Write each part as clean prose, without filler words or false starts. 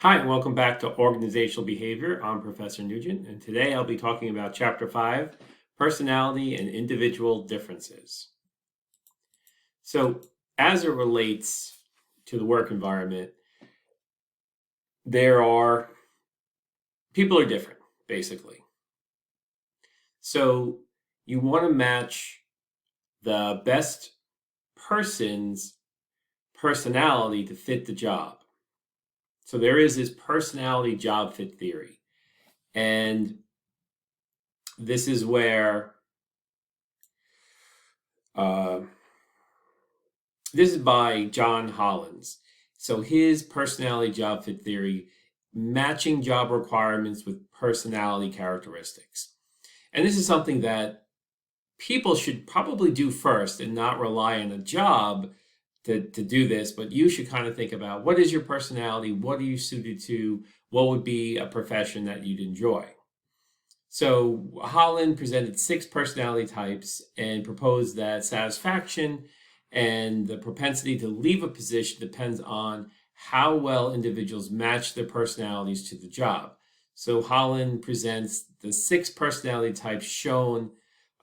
Hi, and welcome back to Organizational Behavior. I'm Professor Nugent, and today I'll be talking about Chapter 5, Personality and Individual Differences. So, as it relates to the work environment, people are different, basically. So, you want to match the best person's personality to fit the job. So, there is this personality job fit theory. And this is where this is by John Hollins. So his personality job fit theory, matching job requirements with personality characteristics. And this is something that people should probably do first and not rely on a job to do this, but you should kind of think about what is your personality, what are you suited to, what would be a profession that you'd enjoy. So Holland presented 6 personality types and proposed that satisfaction and the propensity to leave a position depends on how well individuals match their personalities to the job. So Holland presents the 6 personality types shown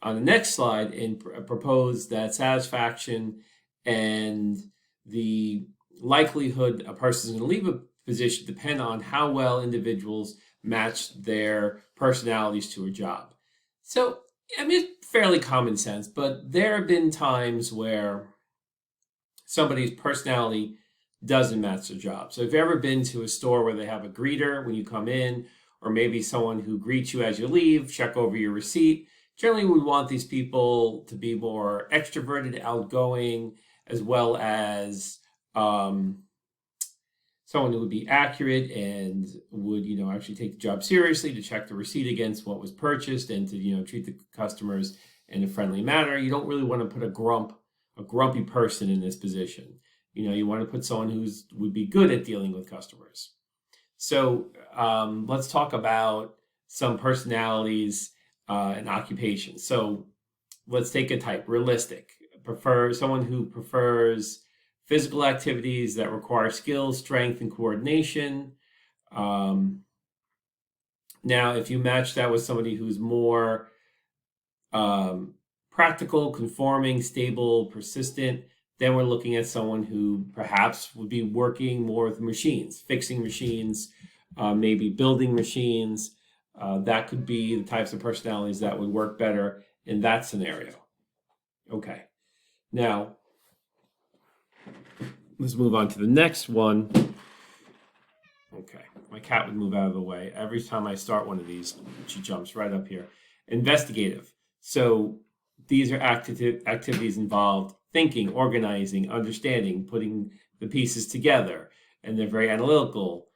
on the next slide and proposed that satisfaction and the likelihood a person is going to leave a position depend on how well individuals match their personalities to a job. So, I mean, it's fairly common sense, but there have been times where somebody's personality doesn't match the job. So if you've ever been to a store where they have a greeter when you come in, or maybe someone who greets you as you leave, check over your receipt, generally we want these people to be more extroverted, outgoing, as well as someone who would be accurate and would, actually take the job seriously, to check the receipt against what was purchased and to, treat the customers in a friendly manner. You don't really want to put a grumpy person in this position. You want to put someone would be good at dealing with customers. So let's talk about some personalities and occupations. So let's take a type, realistic. Someone who prefers physical activities that require skill, strength, and coordination. Now, if you match that with somebody who's more practical, conforming, stable, persistent, then we're looking at someone who perhaps would be working more with machines, fixing machines, maybe building machines. That could be the types of personalities that would work better in that scenario. Okay, now let's move on to the next one. Okay, my cat would move out of the way. Every time I start one of these, she jumps right up here. Investigative. So these are activities involved thinking, organizing, understanding, putting the pieces together, and they're very analytical,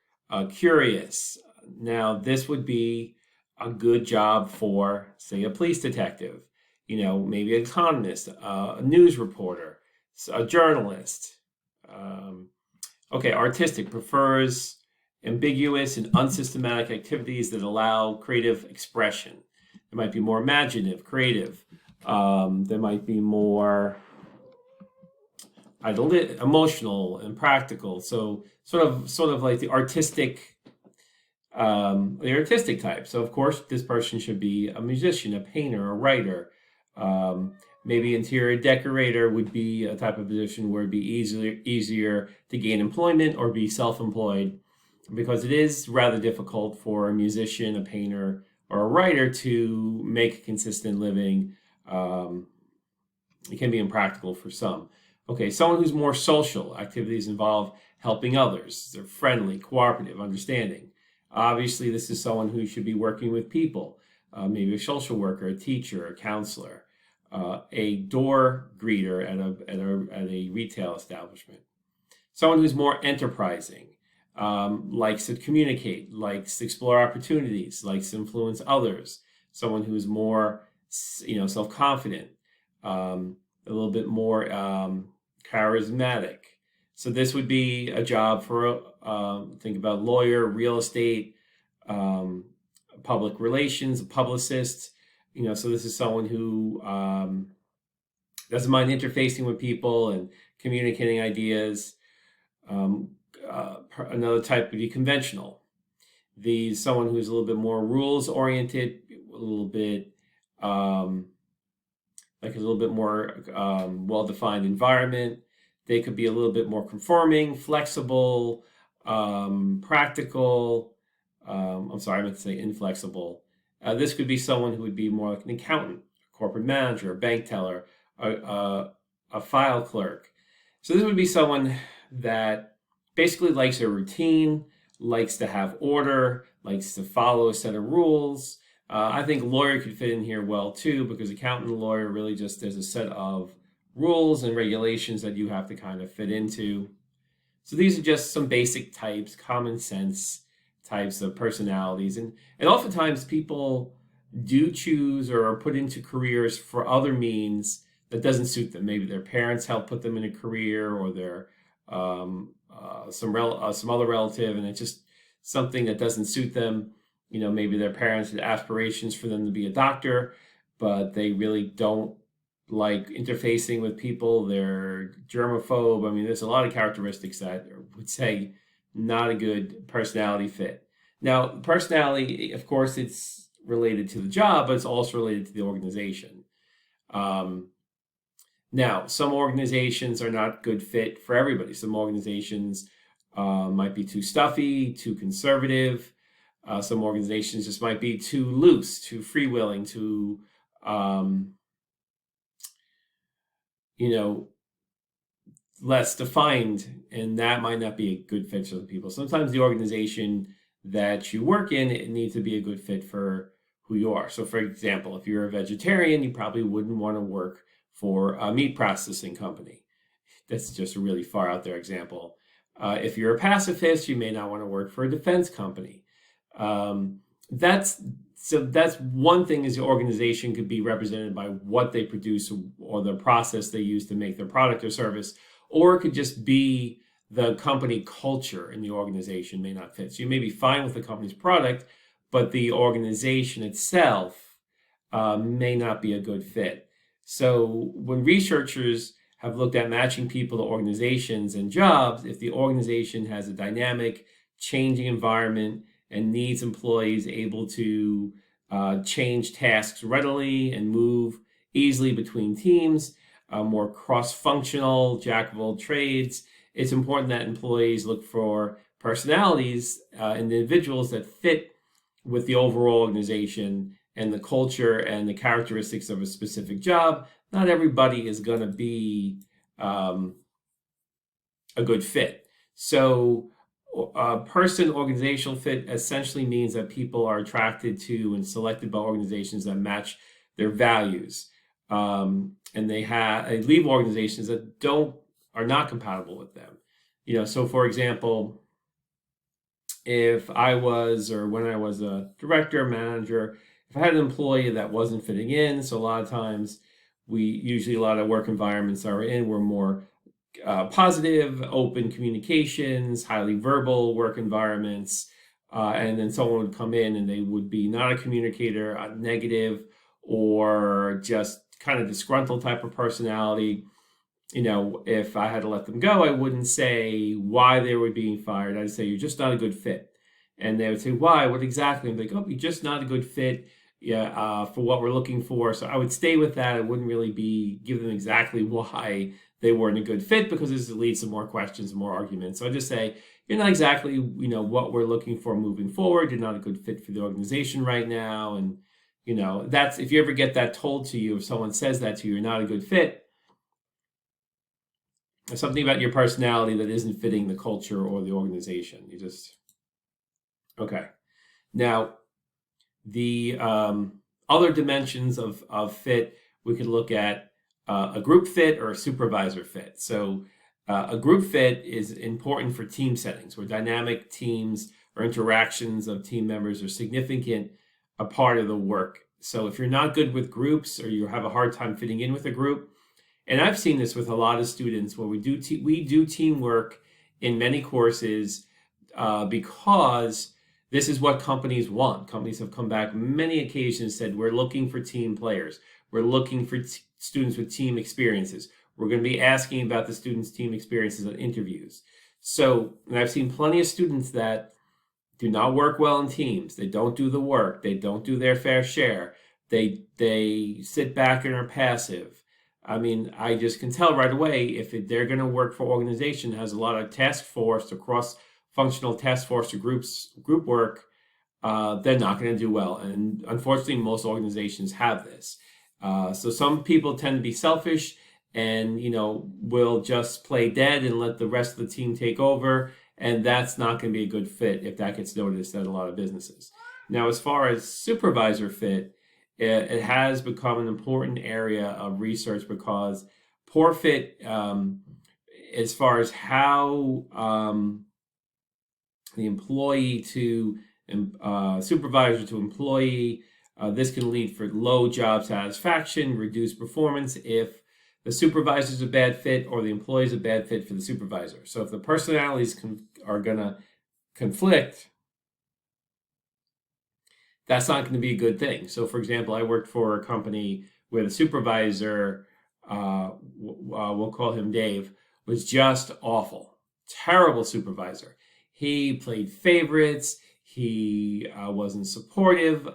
curious. Now, this would be a good job for, say, a police detective, maybe an economist, a news reporter, a journalist. Artistic, prefers ambiguous and unsystematic activities that allow creative expression. It might be more imaginative, creative. There might be more emotional and practical. So sort of like the artistic type. So of course, this person should be a musician, a painter, a writer. Maybe interior decorator would be a type of position where it'd be easier to gain employment or be self-employed, because it is rather difficult for a musician, a painter, or a writer to make a consistent living. It can be impractical for some. Okay, someone who's more social. Activities involve helping others. They're friendly, cooperative, understanding. Obviously, this is someone who should be working with people, maybe a social worker, a teacher, a counselor, a door greeter at a retail establishment. Someone who's more enterprising, likes to communicate, likes to explore opportunities, likes to influence others. Someone who's more, self-confident, a little bit more charismatic. So this would be a job for, think about lawyer, real estate, public relations, a publicist. So this is someone who doesn't mind interfacing with people and communicating ideas. Another type would be conventional. Someone who's a little bit more rules oriented, a little bit like a little bit more well-defined environment. They could be a little bit more conforming, flexible, practical. I'm sorry, I meant to say inflexible. This could be someone who would be more like an accountant, a corporate manager, a bank teller, a file clerk. So this would be someone that basically likes a routine, likes to have order, likes to follow a set of rules. I think lawyer could fit in here well too, because accountant and lawyer really just there's a set of rules and regulations that you have to kind of fit into. So these are just some basic types, common sense types of personalities. And oftentimes people do choose or are put into careers for other means that doesn't suit them. Maybe their parents help put them in a career, or their some other relative, and it's just something that doesn't suit them. Maybe their parents had aspirations for them to be a doctor, but they really don't like interfacing with people. They're germaphobe. I mean, there's a lot of characteristics that would say not a good personality fit. Now, personality, of course, it's related to the job, but it's also related to the organization. Now, some organizations are not good fit for everybody. Some organizations might be too stuffy, too conservative. Some organizations just might be too loose, too freewheeling, too, less defined, and that might not be a good fit for the people. Sometimes the organization that you work in, it needs to be a good fit for who you are. So for example, if you're a vegetarian, you probably wouldn't want to work for a meat processing company. That's just a really far out there example. If you're a pacifist, you may not want to work for a defense company. That's one thing, is the organization could be represented by what they produce or the process they use to make their product or service, or it could just be the company culture in the organization may not fit. So you may be fine with the company's product, but the organization itself may not be a good fit. So when researchers have looked at matching people to organizations and jobs, if the organization has a dynamic, changing environment and needs employees able to change tasks readily and move easily between teams, more cross-functional, jack of all trades, it's important that employees look for personalities and individuals that fit with the overall organization and the culture and the characteristics of a specific job. Not everybody is going to be a good fit. So organizational fit essentially means that people are attracted to and selected by organizations that match their values. And they leave organizations that are not compatible with them. So for example, if I was, or when I was a director, manager, if I had an employee that wasn't fitting in, so a lot of times a lot of work environments that we're in were more positive, open communications, highly verbal work environments, and then someone would come in and they would be not a communicator, negative, or just kind of disgruntled type of personality. If I had to let them go, I wouldn't say why they were being fired. I'd say, you're just not a good fit. And they would say, why? What exactly? I'm like, oh, you're just not a good fit for what we're looking for. So I would stay with that. I wouldn't really give them exactly why they weren't a good fit, because this leads to more questions and more arguments. So I just say, you're not exactly what we're looking for moving forward. You're not a good fit for the organization right now. And that's, if you ever get that told to you, if someone says that to you, you're not a good fit, there's something about your personality that isn't fitting the culture or the organization. Okay. Now, the other dimensions of fit, we could look at a group fit or a supervisor fit. So a group fit is important for team settings, where dynamic teams or interactions of team members are significant a part of the work. So if you're not good with groups, or you have a hard time fitting in with a group, and I've seen this with a lot of students where we do teamwork in many courses because this is what companies want. Companies have come back many occasions and said, we're looking for team players. We're looking for students with team experiences. We're going to be asking about the students' team experiences on interviews. So, and I've seen plenty of students that do not work well in teams. They don't do the work. They don't do their fair share. They sit back and are passive. I mean, I just can tell right away if they're going to work for an organization that has a lot of task force or cross-functional task force or group work, they're not going to do well. And unfortunately, most organizations have this. So some people tend to be selfish and, will just play dead and let the rest of the team take over. And that's not going to be a good fit if that gets noticed at a lot of businesses. Now, as far as supervisor fit, it has become an important area of research because poor fit, as far as how the employee to supervisor to employee, this can lead for low job satisfaction, reduced performance if the supervisor is a bad fit or the employee is a bad fit for the supervisor. So if the personalities are going to conflict, that's not going to be a good thing. So, for example, I worked for a company where the supervisor, we'll call him Dave, was just awful. Terrible supervisor. He played favorites. He wasn't supportive.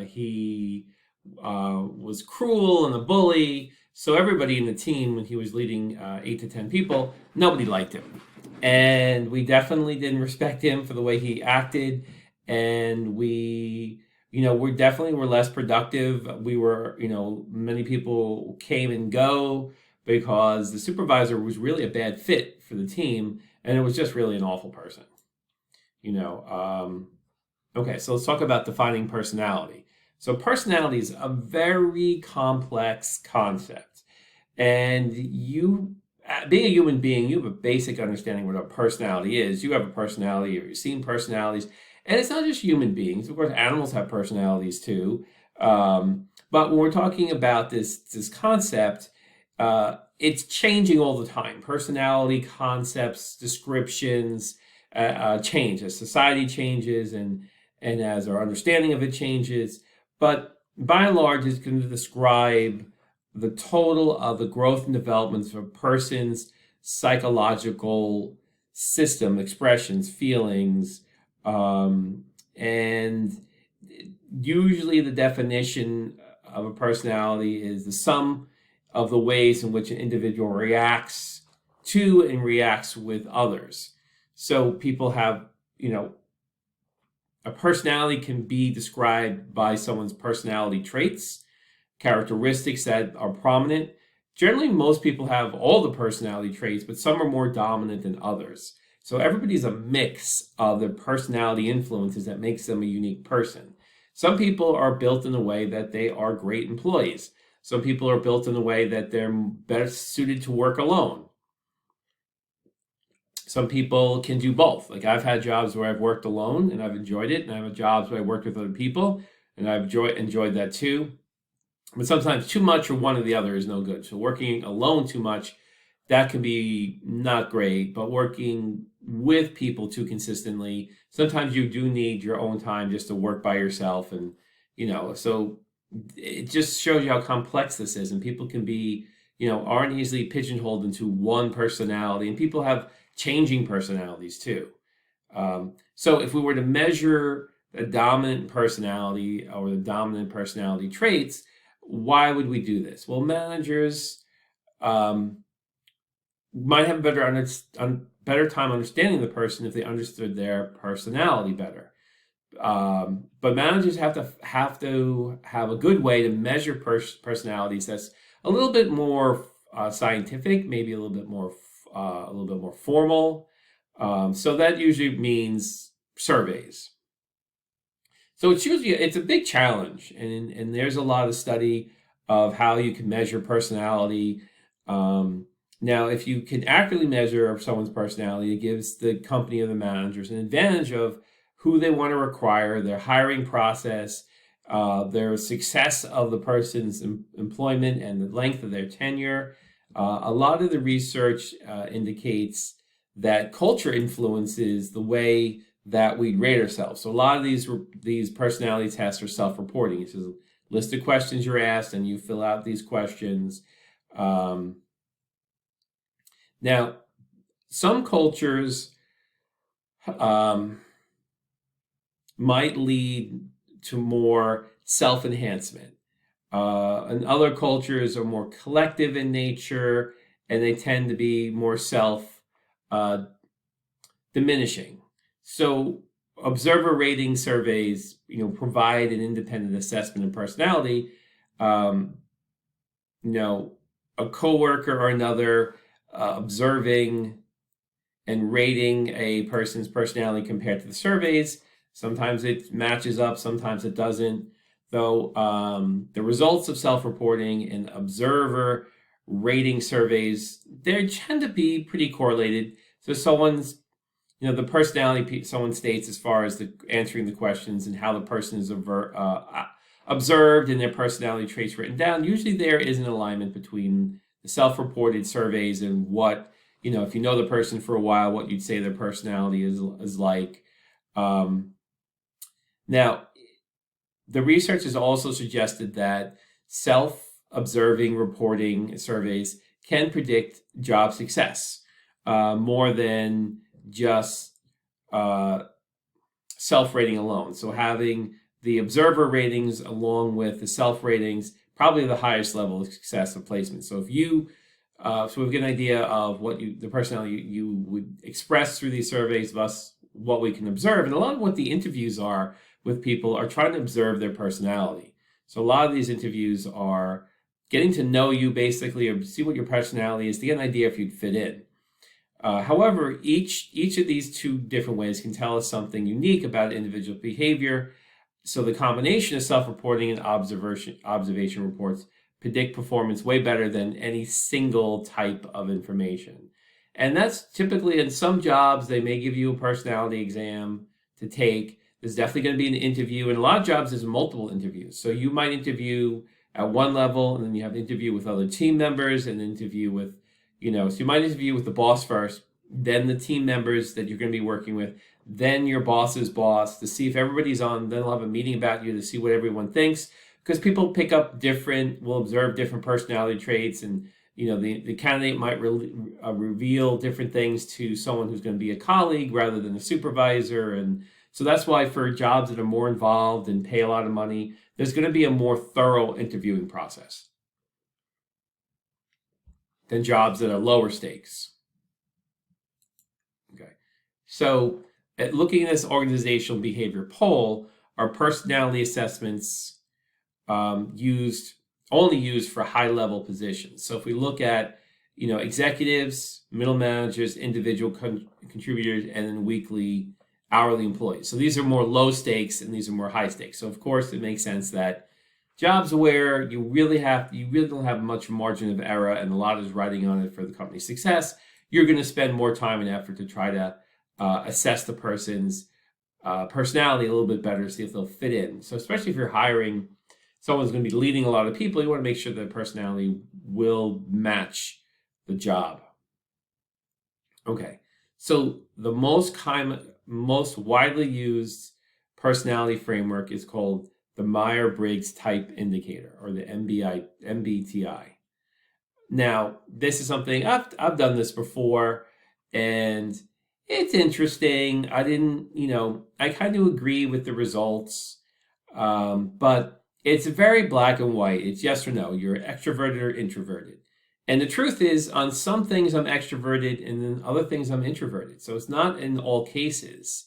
He was cruel and a bully. So everybody in the team, when he was leading 8 to 10 people, nobody liked him. And we definitely didn't respect him for the way he acted. And we definitely were less productive. We were, many people came and go because the supervisor was really a bad fit for the team. And it was just really an awful person. Okay, so let's talk about defining personality. So personality is a very complex concept. And you, being a human being, you have a basic understanding what a personality is. You have a personality, you've seen personalities. And it's not just human beings. Of course, animals have personalities too. But when we're talking about this concept, it's changing all the time. Personality concepts, descriptions change as society changes and as our understanding of it changes. But by and large, it's going to describe the total of the growth and development of a person's psychological system, expressions, feelings, and usually the definition of a personality is the sum of the ways in which an individual reacts to and reacts with others. So people have, a personality can be described by someone's personality traits, characteristics that are prominent. Generally, most people have all the personality traits, but some are more dominant than others. So everybody's a mix of their personality influences that makes them a unique person. Some people are built in a way that they are great employees. Some people are built in a way that they're better suited to work alone. Some people can do both. Like I've had jobs where I've worked alone and I've enjoyed it, and I've had jobs where I worked with other people and I've enjoyed that too. But sometimes too much or one or the other is no good. So working alone too much, that can be not great, but working with people too consistently, sometimes you do need your own time just to work by yourself. And, so it just shows you how complex this is. And people can be, aren't easily pigeonholed into one personality. And people have changing personalities too. So if we were to measure the dominant personality or the dominant personality traits, why would we do this? Well, managers might have a better time understanding the person if they understood their personality better. But managers have to have a good way to measure personalities that's a little bit more scientific, maybe a little bit more formal. So that usually means surveys. So it's a big challenge, and there's a lot of study of how you can measure personality. Now, if you can accurately measure someone's personality, it gives the company or the managers an advantage of who they want to require, their hiring process, their success of the person's employment, and the length of their tenure. A lot of the research indicates that culture influences the way that we rate ourselves. So a lot of these personality tests are self-reporting. It's just a list of questions you're asked, and you fill out these questions. Now, some cultures might lead to more self-enhancement. And other cultures are more collective in nature, and they tend to be more self-diminishing. So observer rating surveys, provide an independent assessment of personality. A coworker or another observing and rating a person's personality compared to the surveys. Sometimes it matches up, sometimes it doesn't. Though the results of self-reporting and observer rating surveys, they tend to be pretty correlated. So someone's, the personality someone states as far as answering the questions and how the person is observed and their personality traits written down. Usually there is an alignment between the self-reported surveys and what, if you know the person for a while, what you'd say their personality is like. Now, the research has also suggested that self-observing reporting surveys can predict job success more than just self-rating alone. So having the observer ratings along with the self-ratings, probably the highest level of success of placement. So if you, so we've got an idea of what the personality you would express through these surveys, thus what we can observe. And a lot of what the interviews are with people are trying to observe their personality. So a lot of these interviews are getting to know you basically, or see what your personality is to get an idea if you'd fit in. However, each of these two different ways can tell us something unique about individual behavior. So the combination of self-reporting and observation reports predict performance way better than any single type of information. And that's typically in some jobs, they may give you a personality exam to take. There's definitely going to be an interview. In a lot of jobs, there's multiple interviews. So you might interview at one level, and then you have an interview with other team members, and an interview with, so you might interview with the boss first, then the team members that you're going to be working with, then your boss's boss, to see if everybody's on. Then they'll have a meeting about you to see what everyone thinks, because people pick up will observe different personality traits, and the candidate might reveal different things to someone who's going to be a colleague rather than a supervisor. And so that's why for jobs that are more involved and pay a lot of money, there's going to be a more thorough interviewing process than jobs that are lower stakes. Okay, so looking at this organizational behavior poll, are personality assessments only used for high-level positions? So if we look at, executives, middle managers, individual contributors, and then weekly, hourly employees. So these are more low stakes and these are more high stakes. So of course it makes sense that jobs where you really don't have much margin of error and a lot is riding on it for the company's success, you're going to spend more time and effort to try to assess the person's personality a little bit better, see if they'll fit in. So especially if you're hiring someone who's going to be leading a lot of people, you want to make sure their personality will match the job. Okay, so the most widely used personality framework is called the Myers-Briggs Type Indicator, or the MBTI. Now, this is something I've done this before, and it's interesting. I kind of agree with the results, but it's very black and white. It's yes or no. You're extroverted or introverted. And the truth is, on some things I'm extroverted, and then other things I'm introverted. So it's not in all cases.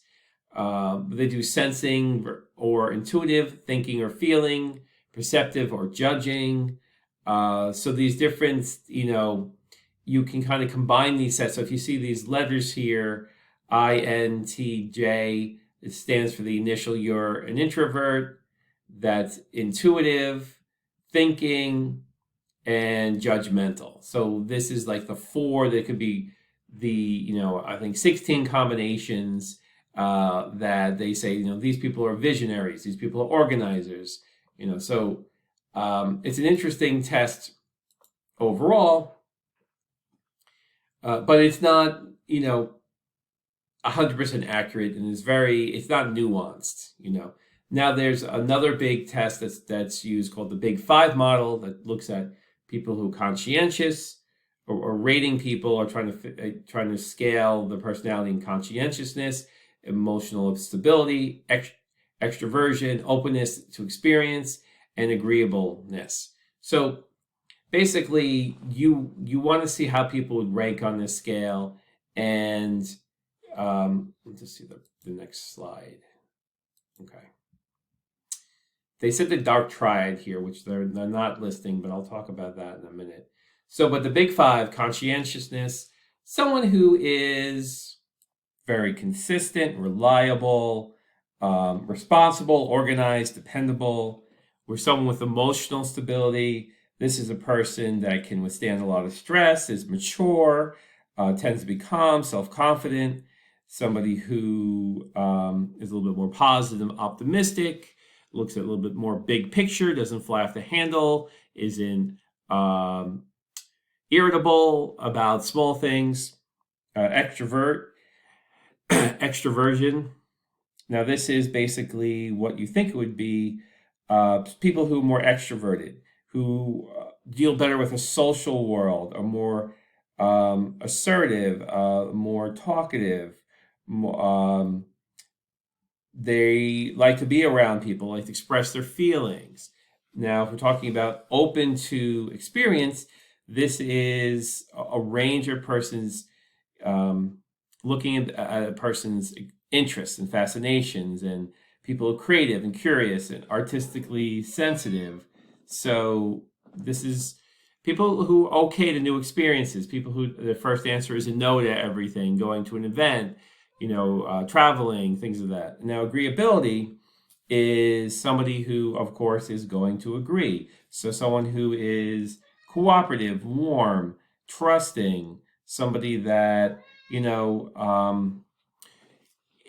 They do sensing or intuitive, thinking or feeling, perceptive or judging. So these different, you can kind of combine these sets. So if you see these letters here, INTJ, it stands for the initial, you're an introvert. That's intuitive, thinking, and judgmental. So this is like the 4 that could be the, I think 16 combinations that they say, these people are visionaries, these people are organizers, so it's an interesting test overall, but it's not, 100% accurate, and it's not nuanced, Now there's another big test that's used called the Big 5 model that looks at people who are conscientious, or rating people, or trying to scale the personality and conscientiousness, emotional stability, extroversion, openness to experience, and agreeableness. So basically, you want to see how people would rank on this scale, and let's just see the next slide. Okay. They said the dark triad here, which they're not listing, but I'll talk about that in a minute. So, but the big five: conscientiousness, someone who is very consistent, reliable, responsible, organized, dependable. We're someone with emotional stability. This is a person that can withstand a lot of stress, is mature, tends to be calm, self-confident, somebody who is a little bit more positive, optimistic, looks at a little bit more big picture, doesn't fly off the handle, isn't irritable about small things, extroversion. Now, this is basically what you think it would be. People who are more extroverted, who deal better with a social world, are more assertive, more talkative. They like to be around people, like to express their feelings. Now, if we're talking about open to experience, this is a range of persons looking at a person's interests and fascinations, and people are creative and curious and artistically sensitive. So this is people who are okay to new experiences, people who the first answer is a no to everything, going to an event, traveling, things of that. Now, agreeability is somebody who, of course, is going to agree. So someone who is cooperative, warm, trusting, somebody that,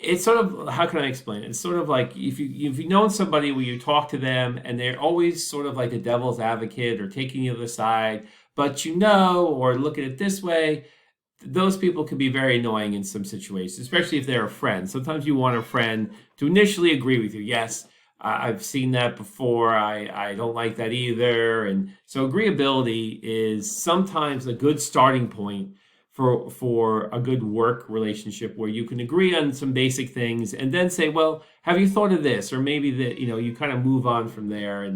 it's sort of, how can I explain it? It's sort of like if you know somebody where you talk to them and they're always sort of like the devil's advocate or taking the other side, but or look at it this way, those people can be very annoying in some situations, especially if they're a friend. Sometimes you want a friend to initially agree with you. Yes, I've seen that before. I don't like that either. And so agreeability is sometimes a good starting point for a good work relationship, where you can agree on some basic things and then say, well, have you thought of this? Or maybe that, you kind of move on from there.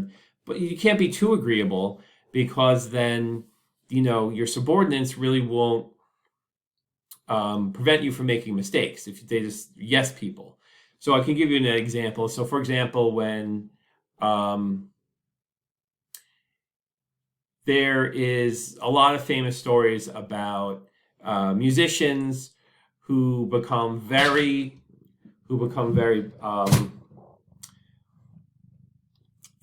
But you can't be too agreeable, because then, your subordinates really won't prevent you from making mistakes if they just yes people. So I can give you an example. So for example, when there is a lot of famous stories about musicians who become very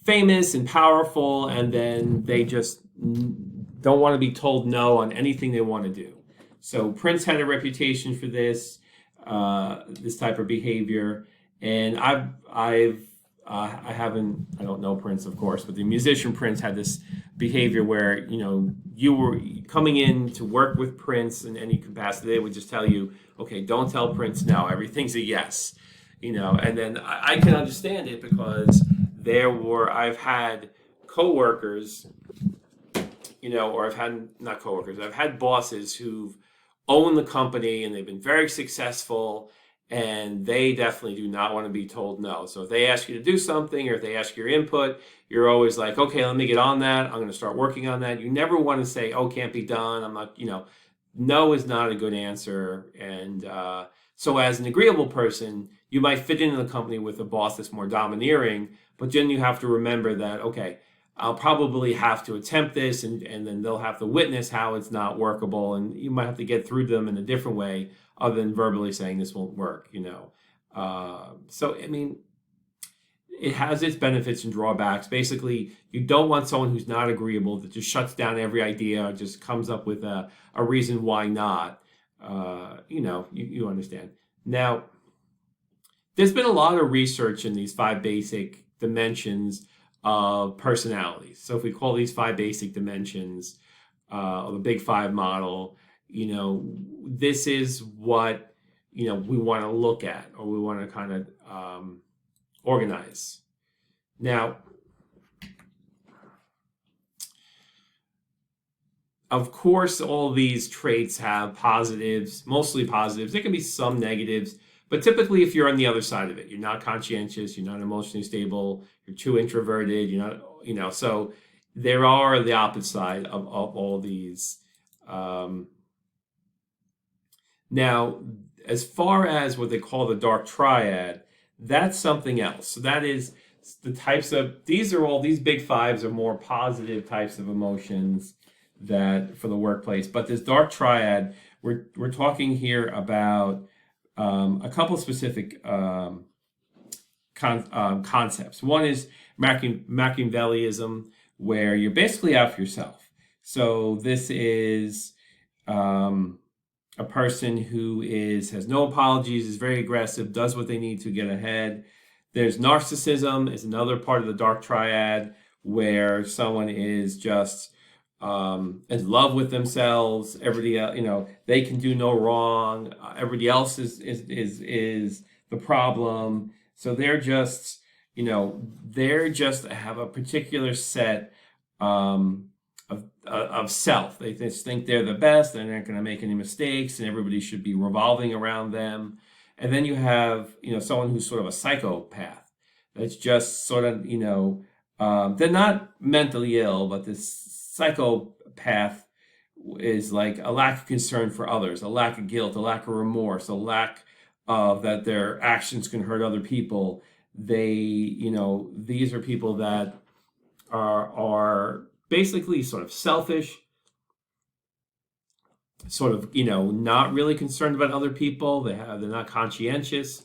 famous and powerful, and then they just don't want to be told no on anything they want to do. So Prince had a reputation for this type of behavior, and I don't know Prince, of course, but the musician Prince had this behavior where, you were coming in to work with Prince in any capacity, they would just tell you, okay, don't tell Prince no, everything's a yes, and then I can understand it, because I've had coworkers, or I've had bosses who've owned the company and they've been very successful, and they definitely do not want to be told no. So if they ask you to do something, or if they ask your input, you're always like, okay, let me get on that. I'm going to start working on that. You never want to say, oh, can't be done. I'm not, no is not a good answer. And so as an agreeable person, you might fit into the company with a boss that's more domineering, but then you have to remember that, okay, I'll probably have to attempt this, and then they'll have to witness how it's not workable, and you might have to get through to them in a different way other than verbally saying this won't work, So, I mean, it has its benefits and drawbacks. Basically, you don't want someone who's not agreeable, that just shuts down every idea, just comes up with a reason why not. You understand. Now, there's been a lot of research in these 5 basic dimensions of personalities. So if we call these 5 basic dimensions, the Big 5 model, this is what, we want to look at, or we want to kind of organize. Now, Of course, all these traits have positives, mostly positives. There can be some negatives, but typically if you're on the other side of it, you're not conscientious, you're not emotionally stable, you're too introverted, you're not, so there are the opposite side of all these. Now, as far as what they call the dark triad, that's something else. So that is the types of, these big fives are more positive types of emotions that for the workplace. But this dark triad, we're talking here about a couple specific concepts. One is Machiavellianism, where you're basically out for yourself. So this is a person who has no apologies, is very aggressive, does what they need to get ahead. There's narcissism, is another part of the dark triad, where someone is just in love with themselves. Everybody, they can do no wrong. Everybody else is the problem. So they're just have a particular set of self. They just think they're the best. They're not going to make any mistakes, and everybody should be revolving around them. And then you have someone who's sort of a psychopath. That's just sort of they're not mentally ill, but this psychopath is like a lack of concern for others, a lack of guilt, a lack of remorse, a lack of that their actions can hurt other people. These are people that are basically sort of selfish, sort of, not really concerned about other people. They're not conscientious.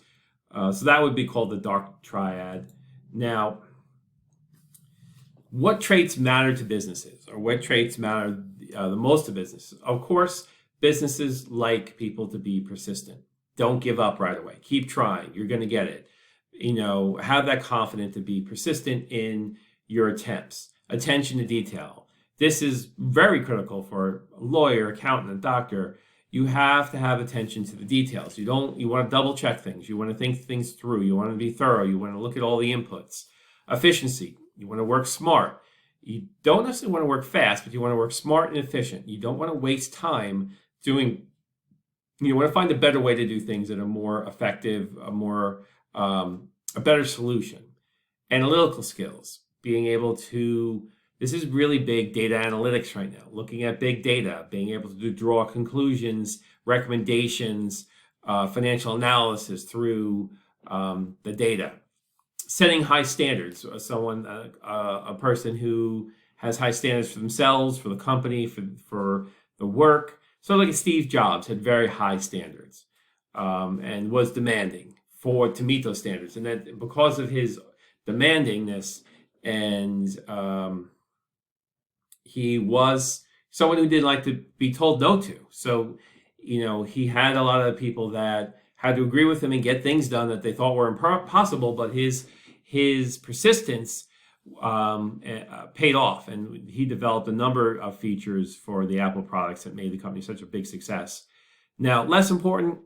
So that would be called the dark triad. Now, what traits matter to businesses, or what traits matter the most to businesses? Of course, businesses like people to be persistent. Don't give up right away. Keep trying. You're going to get it. Have that confidence to be persistent in your attempts. Attention to detail. This is very critical for a lawyer, accountant, and doctor. You have to have attention to the details. You want to double check things. You want to think things through. You want to be thorough. You want to look at all the inputs. Efficiency. You want to work smart. You don't necessarily want to work fast, but you want to work smart and efficient. You don't want to waste time you want to find a better way to do things that are more effective, a better solution. Analytical skills, being able to, this is really big data analytics right now, looking at big data, being able to draw conclusions, recommendations, financial analysis through the data. Setting high standards, a person who has high standards for themselves, for the company, for the work. So like Steve Jobs had very high standards and was demanding to meet those standards. And that because of his demandingness, and he was someone who didn't like to be told no to. So, he had a lot of people that had to agree with him and get things done that they thought were impossible, but his persistence paid off, and he developed a number of features for the Apple products that made the company such a big success. Now, less important,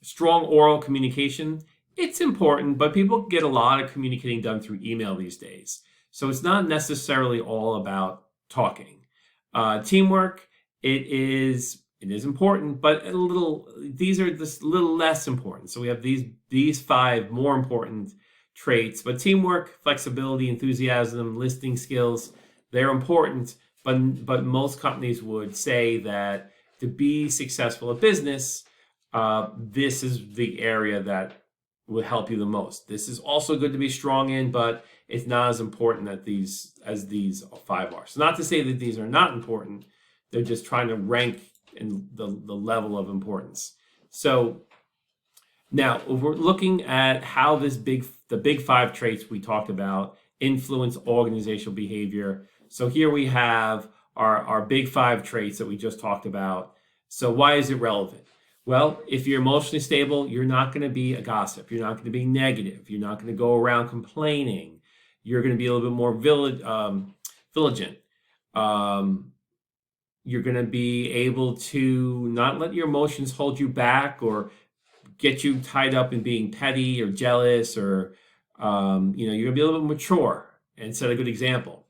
strong oral communication. It's important, but people get a lot of communicating done through email these days. So it's not necessarily all about talking. Teamwork, it is important, but these are just a little less important. So we have these 5 more important traits, but teamwork, flexibility, enthusiasm, listening skills, they're important, but most companies would say that to be successful at business, this is the area that will help you the most. This is also good to be strong in, but it's not as important as these 5 are. So not to say that these are not important, they're just trying to rank in the level of importance. So now, if we're looking at how the big 5 traits we talked about influence organizational behavior. So here we have our big 5 traits that we just talked about. So why is it relevant? Well, if you're emotionally stable, you're not going to be a gossip. You're not going to be negative. You're not going to go around complaining. You're going to be a little bit more vigilant. You're going to be able to not let your emotions hold you back or get you tied up in being petty or jealous, or you're going to be a little bit mature and set a good example.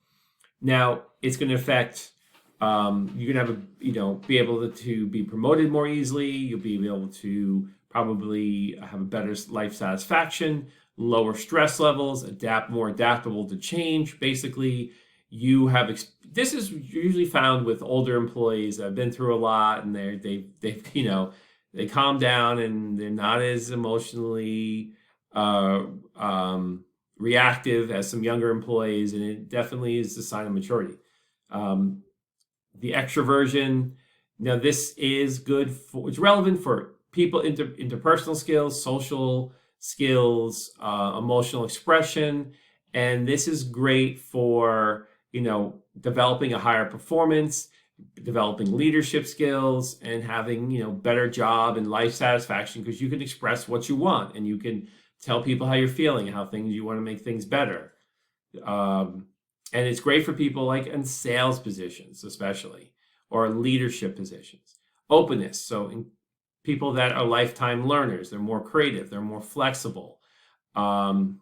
Now, it's going to affect You're gonna have be able to be promoted more easily. You'll be able to probably have a better life satisfaction, lower stress levels, more adaptable to change. Basically, you have this is usually found with older employees that have been through a lot, and they calm down and they're not as emotionally uh, reactive as some younger employees, and it definitely is a sign of maturity. Um, the extroversion, now this is good for, it's relevant for people, interpersonal skills, social skills, emotional expression, and this is great for developing a higher performance, developing leadership skills, and having better job and life satisfaction, because you can express what you want and you can tell people how you're feeling, how things you want to make things better. And it's great for people like in sales positions, especially, or leadership positions. Openness. So in people that are lifetime learners, they're more creative, they're more flexible, so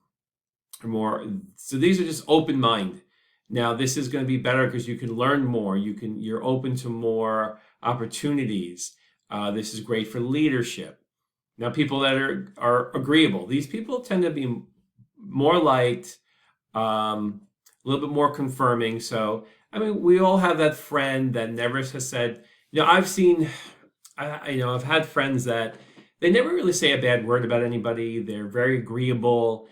these are just open mind. Now this is going to be better because you can learn more. You're open to more opportunities. This is great for leadership. Now people that are agreeable. These people tend to be more liked, a little bit more confirming. So, I mean, we all have that friend that never has said, I've had friends that they never really say a bad word about anybody. They're very agreeable.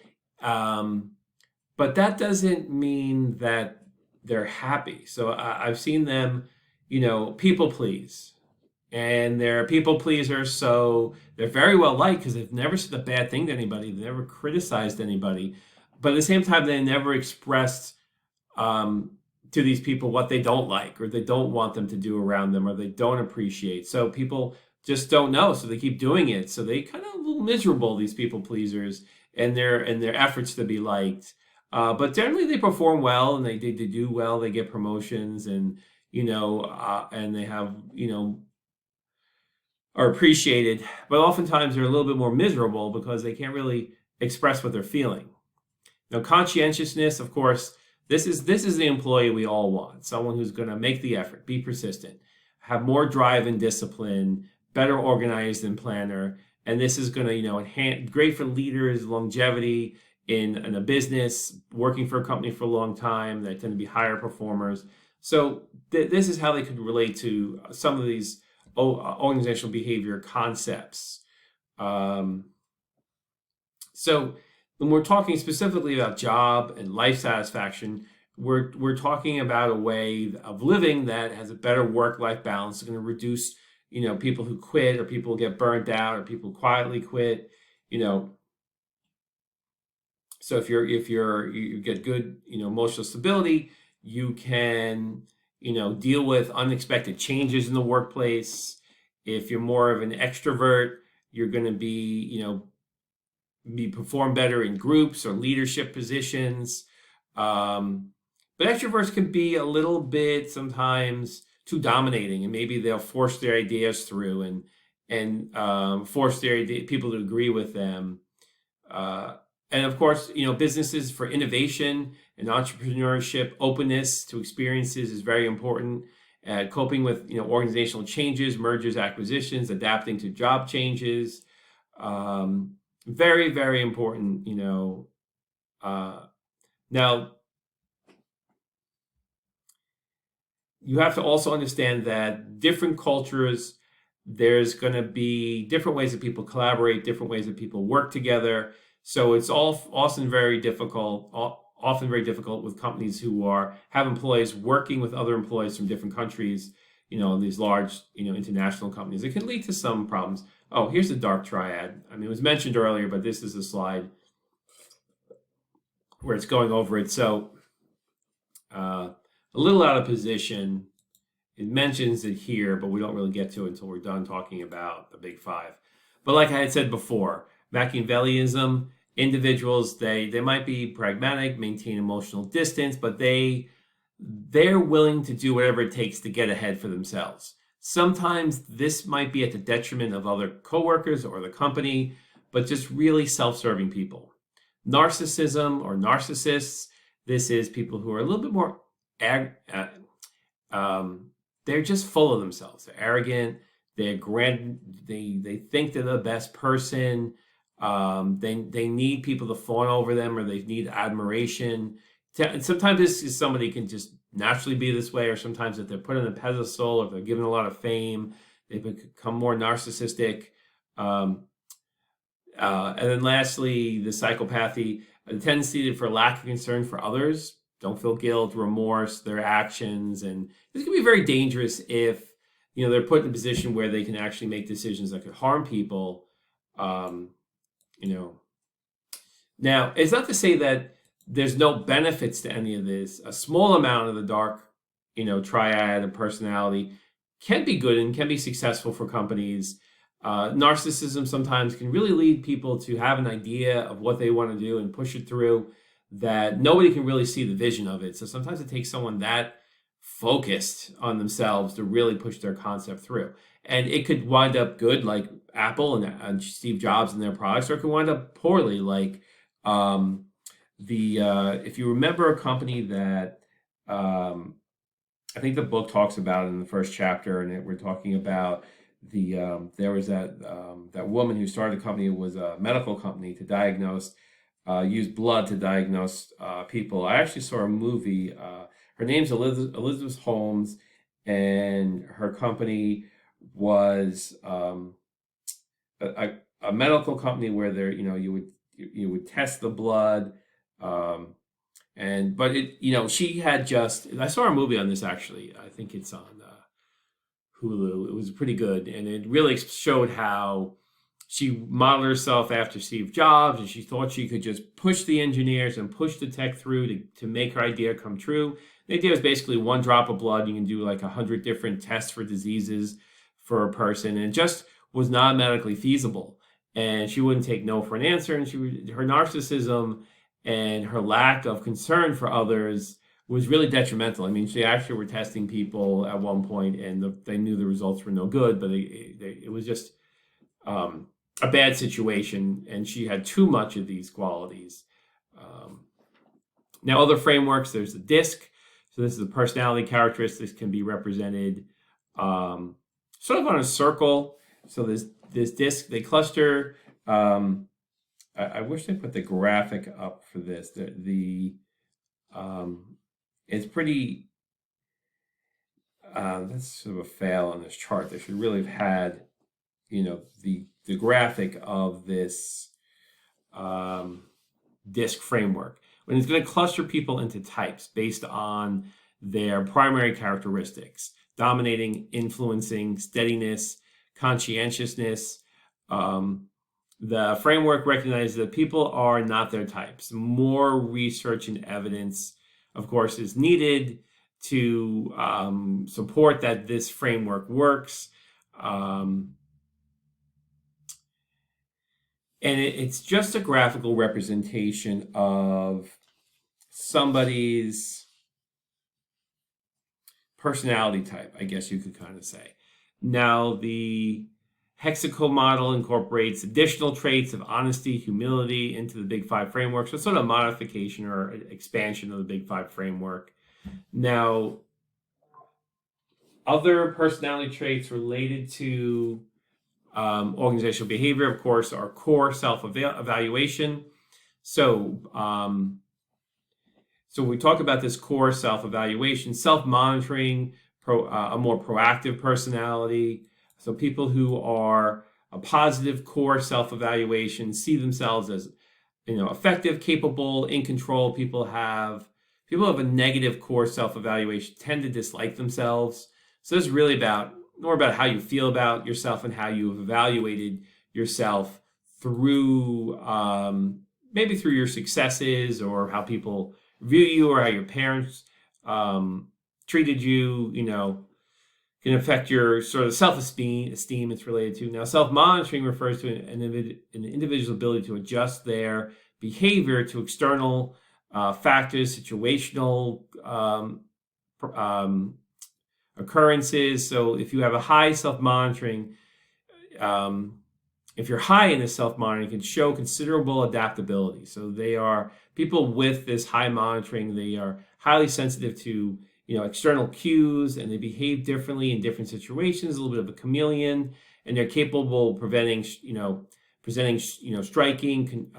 But that doesn't mean that they're happy. So I've seen them, people please. And they're people pleasers, so they're very well liked because they've never said a bad thing to anybody. They never criticized anybody. But at the same time, they never expressed to these people what they don't like, or they don't want them to do around them, or they don't appreciate. So people just don't know, so they keep doing it. So they kind of a little miserable, these people pleasers, and their efforts to be liked. But generally, they perform well, and they do well. They get promotions, and and they have are appreciated. But oftentimes, they're a little bit more miserable because they can't really express what they're feeling. Now, conscientiousness, of course, this is the employee we all want. Someone who's going to make the effort, be persistent, have more drive and discipline, better organized and planner. And this is going to, enhance, great for leaders, longevity in a business, working for a company for a long time. They tend to be higher performers. So this is how they could relate to some of these organizational behavior concepts. So when we're talking specifically about job and life satisfaction, we're talking about a way of living that has a better work-life balance. It's going to reduce, people who quit, or people get burnt out, or people quietly quit. So if you get good, emotional stability, you can, deal with unexpected changes in the workplace. If you're more of an extrovert, you're going to be, perform better in groups or leadership positions. But extroverts can be a little bit sometimes too dominating, and maybe they'll force their ideas through and force people to agree with them. And of course, businesses for innovation and entrepreneurship, openness to experiences is very important. Coping with, organizational changes, mergers, acquisitions, adapting to job changes. Very, very important, now, you have to also understand that different cultures, there's going to be different ways that people collaborate, different ways that people work together. So it's often very difficult with companies who have employees working with other employees from different countries, these large, international companies. It can lead to some problems. Oh, here's the dark triad. I mean, it was mentioned earlier, but this is a slide where it's going over it. So a little out of position. It mentions it here, but we don't really get to it until we're done talking about the big five. But like I had said before, Machiavellianism, individuals, they might be pragmatic, maintain emotional distance, but they're willing to do whatever it takes to get ahead for themselves. Sometimes this might be at the detriment of other coworkers or the company, but just really self-serving people. Narcissism or narcissists, this is people who are a little bit more they're just full of themselves. They're arrogant. They think they're the best person. They need people to fawn over them, or they need admiration. And sometimes this is somebody can just naturally be this way, or sometimes if they're put on a pedestal, or if they're given a lot of fame, they become more narcissistic. And then lastly, the psychopathy, a tendency for lack of concern for others, don't feel guilt, remorse, their actions. And this can be very dangerous if, they're put in a position where they can actually make decisions that could harm people. Now, it's not to say that there's no benefits to any of this. A small amount of the dark, triad of personality can be good and can be successful for companies. Narcissism sometimes can really lead people to have an idea of what they want to do and push it through, that nobody can really see the vision of it. So sometimes it takes someone that focused on themselves to really push their concept through. And it could wind up good, like Apple and Steve Jobs and their products, or it could wind up poorly, like if you remember a company that I think the book talks about in the first chapter, and we're talking about there was that woman who started a company. It was a medical company to diagnose, use blood to diagnose people. I actually saw a movie. Her name's Elizabeth Holmes, and her company was a medical company where you would test the blood, she had just. I saw a movie on this actually. I think it's on Hulu. It was pretty good, and it really showed how she modeled herself after Steve Jobs, and she thought she could just push the engineers and push the tech through to make her idea come true. The idea was basically one drop of blood. You can do like 100 different tests for diseases for a person, and it just was not medically feasible. And she wouldn't take no for an answer, and her narcissism and her lack of concern for others was really detrimental. I mean, she actually were testing people at one point, and they knew the results were no good, but it was just a bad situation, and she had too much of these qualities. Now, other frameworks, there's the DISC. So this is the personality characteristics can be represented sort of on a circle. So this DISC, they cluster. I wish they put the graphic up for this. It's pretty. That's sort of a fail on this chart. They should really have had, the graphic of this DISC framework. When it's going to cluster people into types based on their primary characteristics: dominating, influencing, steadiness, conscientiousness. The framework recognizes that people are not their types. More research and evidence, of course, is needed to support that this framework works. And it's just a graphical representation of somebody's personality type, I guess you could kind of say. Now, the Hexaco model incorporates additional traits of honesty, humility into the Big Five framework. So it's sort of a modification or expansion of the Big Five framework. Now, other personality traits related to organizational behavior, of course, are core self-evaluation. So we talk about this core self-evaluation, self-monitoring, a more proactive personality. So people who are a positive core self-evaluation see themselves as, effective, capable, in control. People who have a negative core self-evaluation tend to dislike themselves. So this is really more about how you feel about yourself and how you have evaluated yourself through, maybe through your successes, or how people view you, or how your parents treated you, can affect your sort of self-esteem it's related to. Now, self-monitoring refers to an individual's ability to adjust their behavior to external factors, situational occurrences. So if you have a high self-monitoring, if you're high in this self-monitoring, it can show considerable adaptability. So they are people with this high monitoring. They are highly sensitive to external cues, and they behave differently in different situations, a little bit of a chameleon, and they're capable of presenting, striking,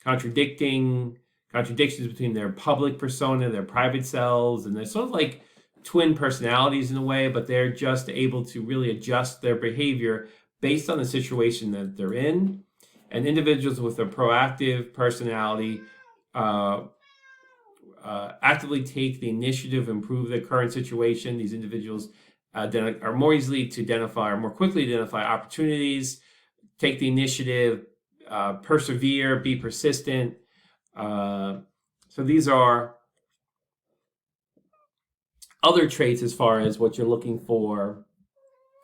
contradictions between their public persona, their private selves, and they're sort of like twin personalities in a way, but they're just able to really adjust their behavior based on the situation that they're in. And individuals with a proactive personality actively take the initiative to improve their current situation. These individuals are more quickly identify opportunities, take the initiative, persevere, be persistent. So these are other traits as far as what you're looking for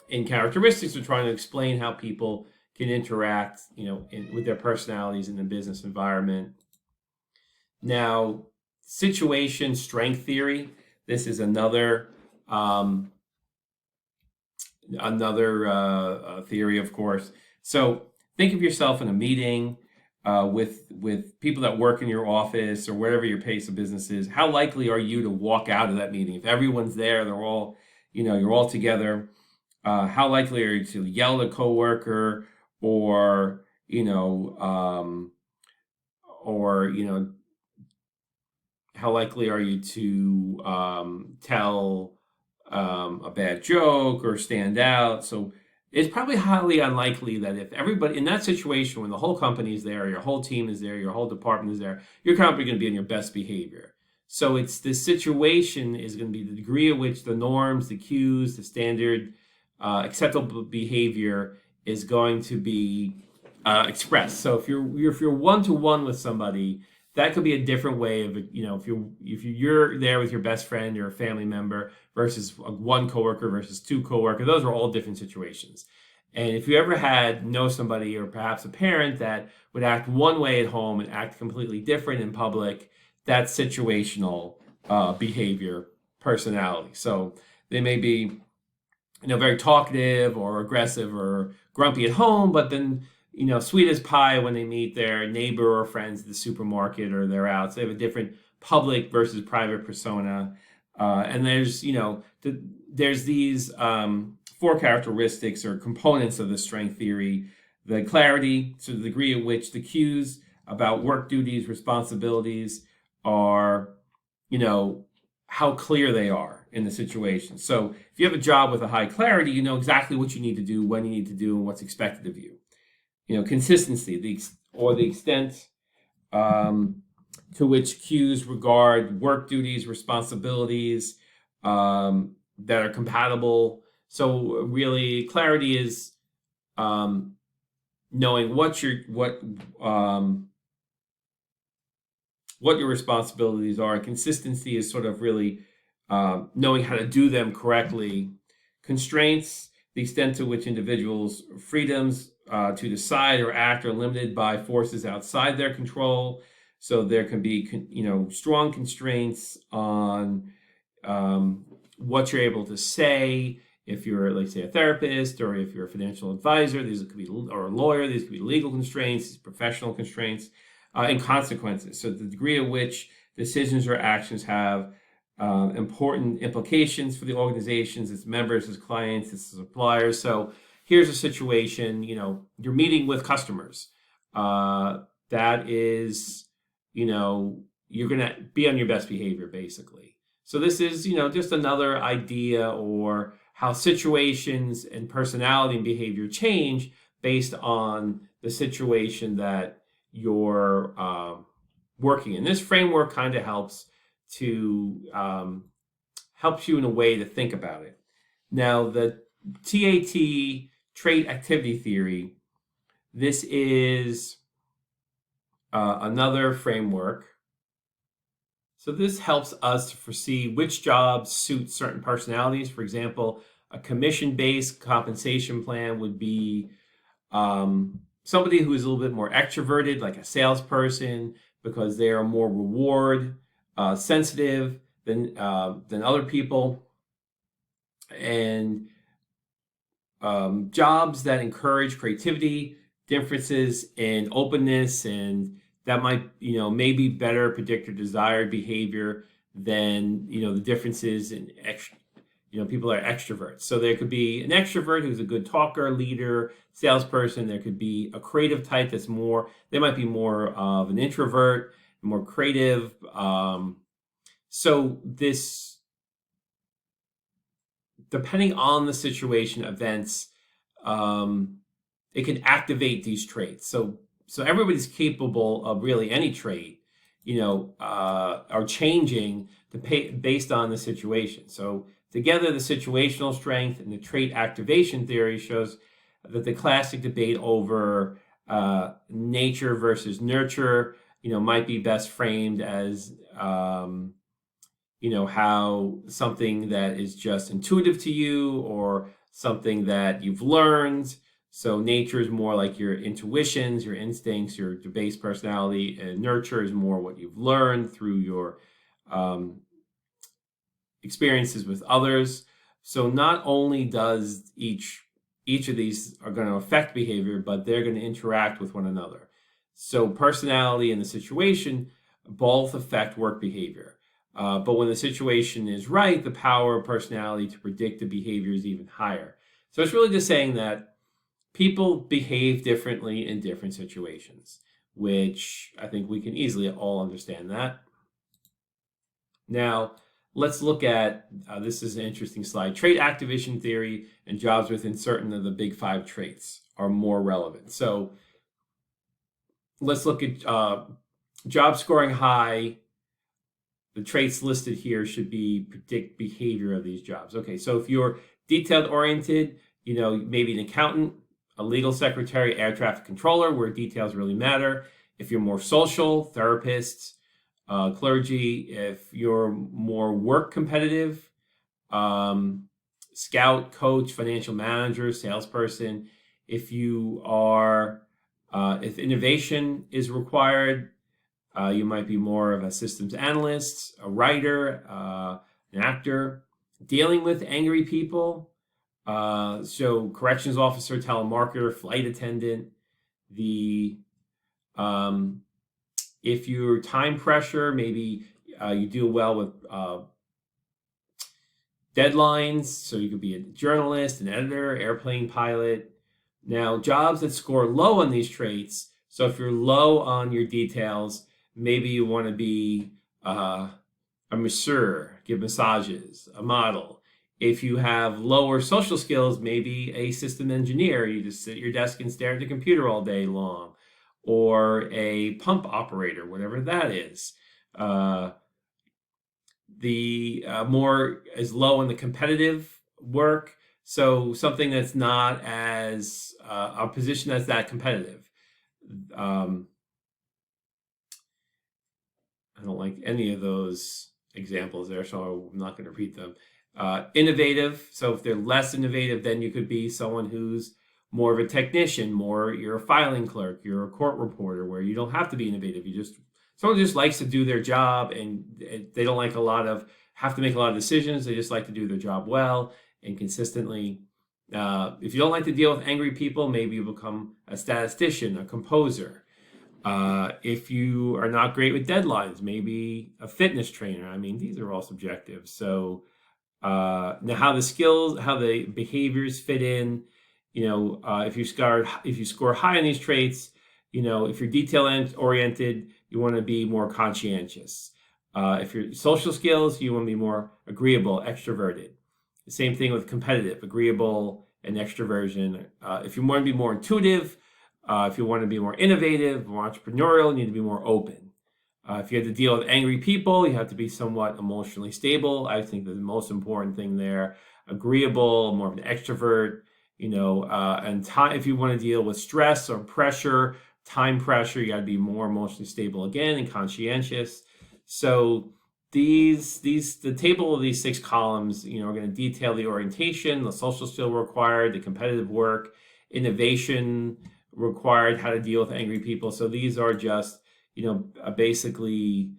in characteristics. We're trying to explain how people can interact, with their personalities in the business environment. Now, situation strength theory. This is another theory, of course. So think of yourself in a meeting with people that work in your office or wherever your place of business is. How likely are you to walk out of that meeting if everyone's there? They're all, you're all together. How likely are you to yell at a coworker or how likely are you to tell a bad joke or stand out? So it's probably highly unlikely that if everybody in that situation, when the whole company is there, your whole team is there, your whole department is there, you're probably going to be in your best behavior. So it's this situation is going to be the degree at which the norms, the cues, the standard acceptable behavior is going to be expressed. So if you're one-to-one with somebody, that could be a different way of, if you're there with your best friend or a family member versus one coworker versus two coworkers, those are all different situations. And if you ever know somebody or perhaps a parent that would act one way at home and act completely different in public, that's situational behavior personality. So they may be, very talkative or aggressive or grumpy at home, but then sweet as pie when they meet their neighbor or friends at the supermarket or they're out. So they have a different public versus private persona. And there's, there's these 4 characteristics or components of the strength theory. The clarity, so the degree at which the cues about work duties, responsibilities are, how clear they are in the situation. So if you have a job with a high clarity, you know exactly what you need to do, when you need to do, and what's expected of you. Consistency, the extent to which cues regard work duties, responsibilities that are compatible. So really, clarity is knowing what your responsibilities are. Consistency is sort of really knowing how to do them correctly. Constraints, the extent to which individuals' freedoms to decide or act are limited by forces outside their control. So there can be, strong constraints on what you're able to say. If you're, like, say, a therapist, or if you're a financial advisor, these could be, or a lawyer, these could be legal constraints, professional constraints, and consequences. So the degree at which decisions or actions have important implications for the organizations, its members, its clients, its suppliers. So here's a situation, you're meeting with customers. That is, you're going to be on your best behavior, basically. So this is, just another idea or how situations and personality and behavior change based on the situation that you're working in. This framework kind of helps you in a way to think about it. Now, the TAT, trait activity theory, this is another framework. So this helps us to foresee which jobs suit certain personalities. For example, a commission-based compensation plan would be somebody who is a little bit more extroverted, like a salesperson, because they are more reward sensitive than other people. And jobs that encourage creativity, differences in openness, and that might, maybe better predict your desired behavior then, the differences in people are extroverts. So there could be an extrovert who's a good talker, leader, salesperson. There could be a creative type they might be more of an introvert, more creative. So this, depending on the situation, events, it can activate these traits. So everybody's capable of really any trait, are changing based on the situation. So together, the situational strength and the trait activation theory shows that the classic debate over nature versus nurture, might be best framed as, how something that is just intuitive to you or something that you've learned. So nature is more like your intuitions, your instincts, your base personality, and nurture is more what you've learned through your experiences with others. So not only does each of these are going to affect behavior, but they're going to interact with one another. So personality and the situation both affect work behavior. But when the situation is right, the power of personality to predict the behavior is even higher. So it's really just saying that people behave differently in different situations, which I think we can easily all understand that. Now, let's look at, this is an interesting slide. Trait activation theory and jobs within certain of the big 5 traits are more relevant. So let's look at job scoring high. The traits listed here should predict behavior of these jobs. Okay, so if you're detailed oriented, maybe an accountant, a legal secretary, air traffic controller, where details really matter. If you're more social, therapist, clergy. If you're more work competitive, scout, coach, financial manager, salesperson. If you are, if innovation is required, you might be more of a systems analyst, a writer, an actor. Dealing with angry people, so corrections officer, telemarketer, flight attendant. If you're time pressure, maybe you deal well with deadlines, so you could be a journalist, an editor, airplane pilot. Now, jobs that score low on these traits, so if you're low on your details, maybe you want to be a masseur, give massages, a model. If you have lower social skills, maybe a system engineer, you just sit at your desk and stare at the computer all day long, or a pump operator, whatever that is. The more is low in the competitive work, so something that's not as a position that's that competitive. I don't like any of those examples there, so I'm not going to repeat them. Innovative, so if they're less innovative, then you could be someone who's more of a technician, you're a filing clerk, you're a court reporter, where you don't have to be innovative. Someone just likes to do their job, and they don't have to make a lot of decisions. They just like to do their job well and consistently. If you don't like to deal with angry people, maybe you become a statistician, a composer. If you are not great with deadlines, maybe a fitness trainer. I mean, these are all subjective. So now how the behaviors fit in, if you score high on these traits, if you're detail oriented, you want to be more conscientious. If you're social skills, you want to be more agreeable, extroverted. The same thing with competitive, agreeable and extroversion. If you want to be more intuitive, if you want to be more innovative, more entrepreneurial, you need to be more open. If you have to deal with angry people, you have to be somewhat emotionally stable. I think the most important thing there, agreeable, more of an extrovert, and time. If you want to deal with stress or pressure, time pressure, you got to be more emotionally stable again and conscientious. So the table of these 6 columns, are going to detail the orientation, the social skill required, the competitive work, innovation required, how to deal with angry people. So these are just, basically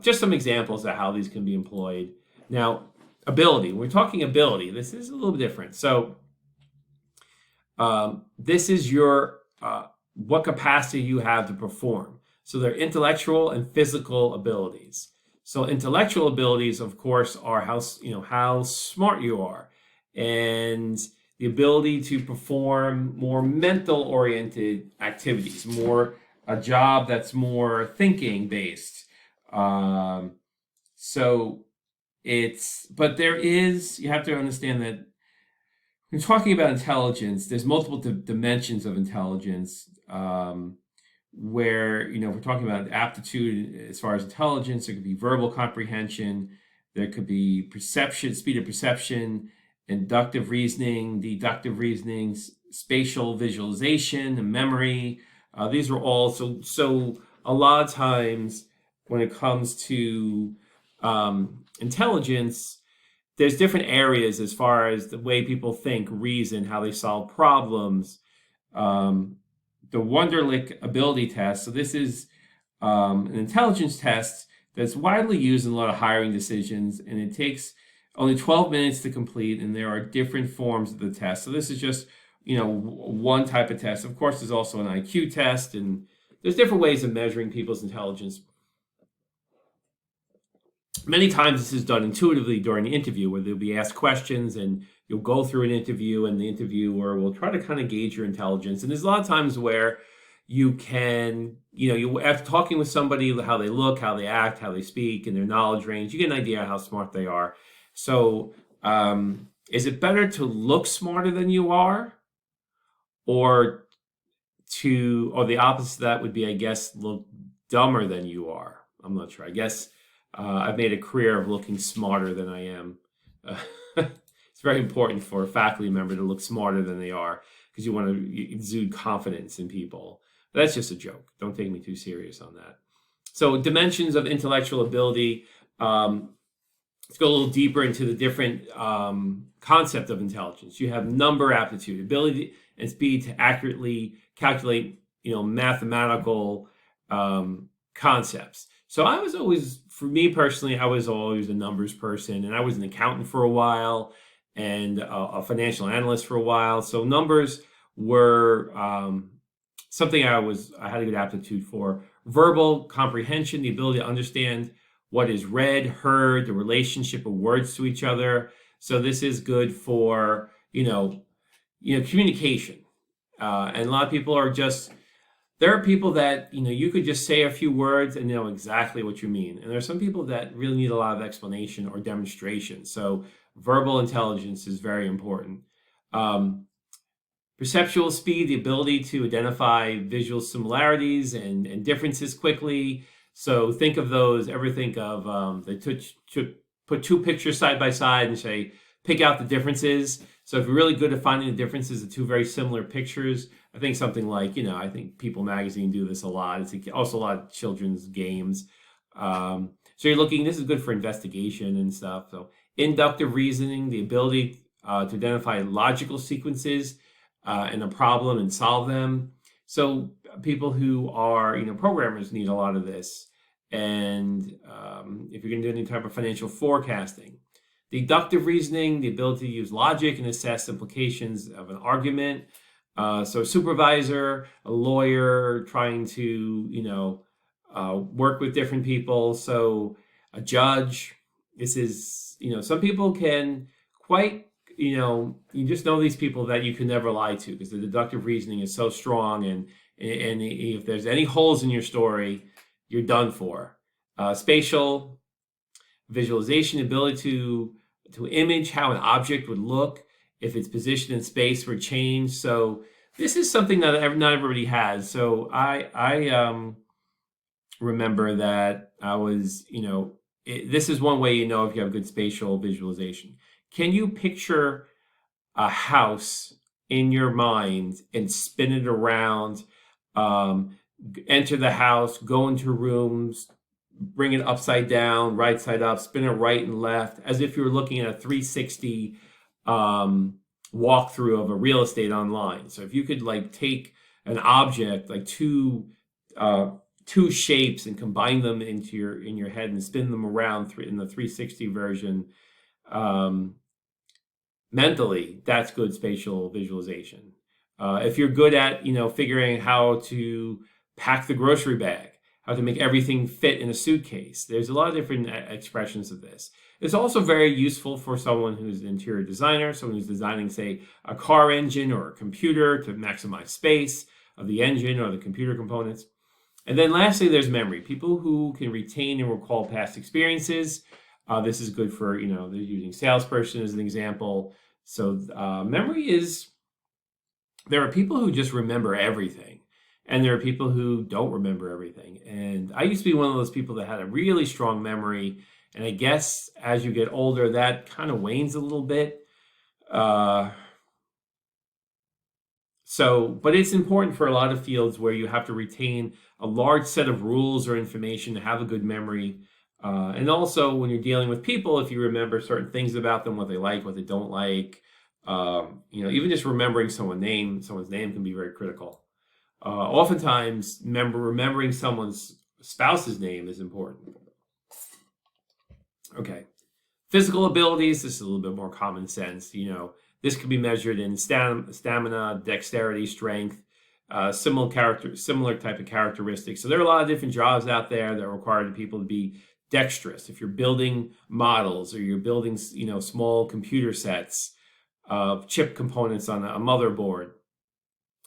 just some examples of how these can be employed. Now, ability. When we're talking ability, this is a little bit different. So this is your what capacity you have to perform. So they're intellectual and physical abilities. So intellectual abilities, of course, are how smart you are, and the ability to perform more mental-oriented activities, more a job that's more thinking based. So but you have to understand that when talking about intelligence, there's multiple dimensions of intelligence. Where if we're talking about aptitude as far as intelligence, there could be verbal comprehension, there could be perception, speed of perception, inductive reasoning, deductive reasoning, spatial visualization, and memory. These are all so. A lot of times, when it comes to intelligence, there's different areas as far as the way people think, reason, how they solve problems. The Wonderlic ability test. So this is an intelligence test that's widely used in a lot of hiring decisions, and it takes only 12 minutes to complete, and there are different forms of the test. So this is just, one type of test. Of course, there's also an IQ test, and there's different ways of measuring people's intelligence. Many times this is done intuitively during the interview, where they'll be asked questions and you'll go through an interview and the interviewer will try to kind of gauge your intelligence. And there's a lot of times where you can, after talking with somebody, how they look, how they act, how they speak, and their knowledge range, you get an idea how smart they are. So is it better to look smarter than you are, or the opposite of that would be, I guess, look dumber than you are? I'm not sure. I guess I've made a career of looking smarter than I am. It's very important for a faculty member to look smarter than they are, because you want to exude confidence in people. But that's just a joke. Don't take me too serious on that. So dimensions of intellectual ability. Let's go a little deeper into the different concept of intelligence. You have number aptitude, ability and speed to accurately calculate, mathematical concepts. So for me personally, I was always a numbers person, and I was an accountant for a while and a financial analyst for a while. So numbers were something I had a good aptitude for. Verbal comprehension, the ability to understand what is read, heard, the relationship of words to each other. So this is good for, communication. And a lot of people there are people that, you could just say a few words and know exactly what you mean. And there are some people that really need a lot of explanation or demonstration. So verbal intelligence is very important. Perceptual speed, the ability to identify visual similarities and differences quickly. So think of those, they put two pictures side by side and say, pick out the differences. So if you're really good at finding the differences of two very similar pictures, I think something like, I think People Magazine do this a lot. It's also a lot of children's games. So this is good for investigation and stuff. So inductive reasoning, the ability to identify logical sequences in a problem and solve them. So people who are, programmers need a lot of this. And if you're going to do any type of financial forecasting. Deductive reasoning, the ability to use logic and assess implications of an argument. So a supervisor, a lawyer, trying to, work with different people. So a judge, this is, some people can quite, you just know these people that you can never lie to, because the deductive reasoning is so strong. And if there's any holes in your story, you're done for. Spatial visualization, ability to image how an object would look if it's positioned in space or changed. So this is something that not everybody has. So I remember that I was, this is one way if you have good spatial visualization. Can you picture a house in your mind and spin it around, enter the house, go into rooms, bring it upside down, right side up, spin it right and left, as if you were looking at a 360 walkthrough of a real estate online. So if you could take an object, like two shapes, and combine them in your head and spin them around in the 360 version, mentally, that's good spatial visualization. If you're good at figuring how to pack the grocery bag, how to make everything fit in a suitcase. There's a lot of different expressions of this. It's also very useful for someone who's an interior designer, someone who's designing, say, a car engine or a computer to maximize space of the engine or the computer components. And then lastly, there's memory. People who can retain and recall past experiences. This is good for, they're using salesperson as an example. So memory is, there are people who just remember everything. And there are people who don't remember everything. And I used to be one of those people that had a really strong memory. And I guess as you get older, that kind of wanes a little bit. But it's important for a lot of fields where you have to retain a large set of rules or information to have a good memory. And also when you're dealing with people, if you remember certain things about them, what they like, what they don't like, even just remembering someone's name can be very critical. Oftentimes, remembering someone's spouse's name is important. Okay. Physical abilities, this is a little bit more common sense. This can be measured in stamina, dexterity, strength, similar type of characteristics. So there are a lot of different jobs out there that require people to be dexterous. If you're building models or you're building, small computer sets, chip components on a motherboard,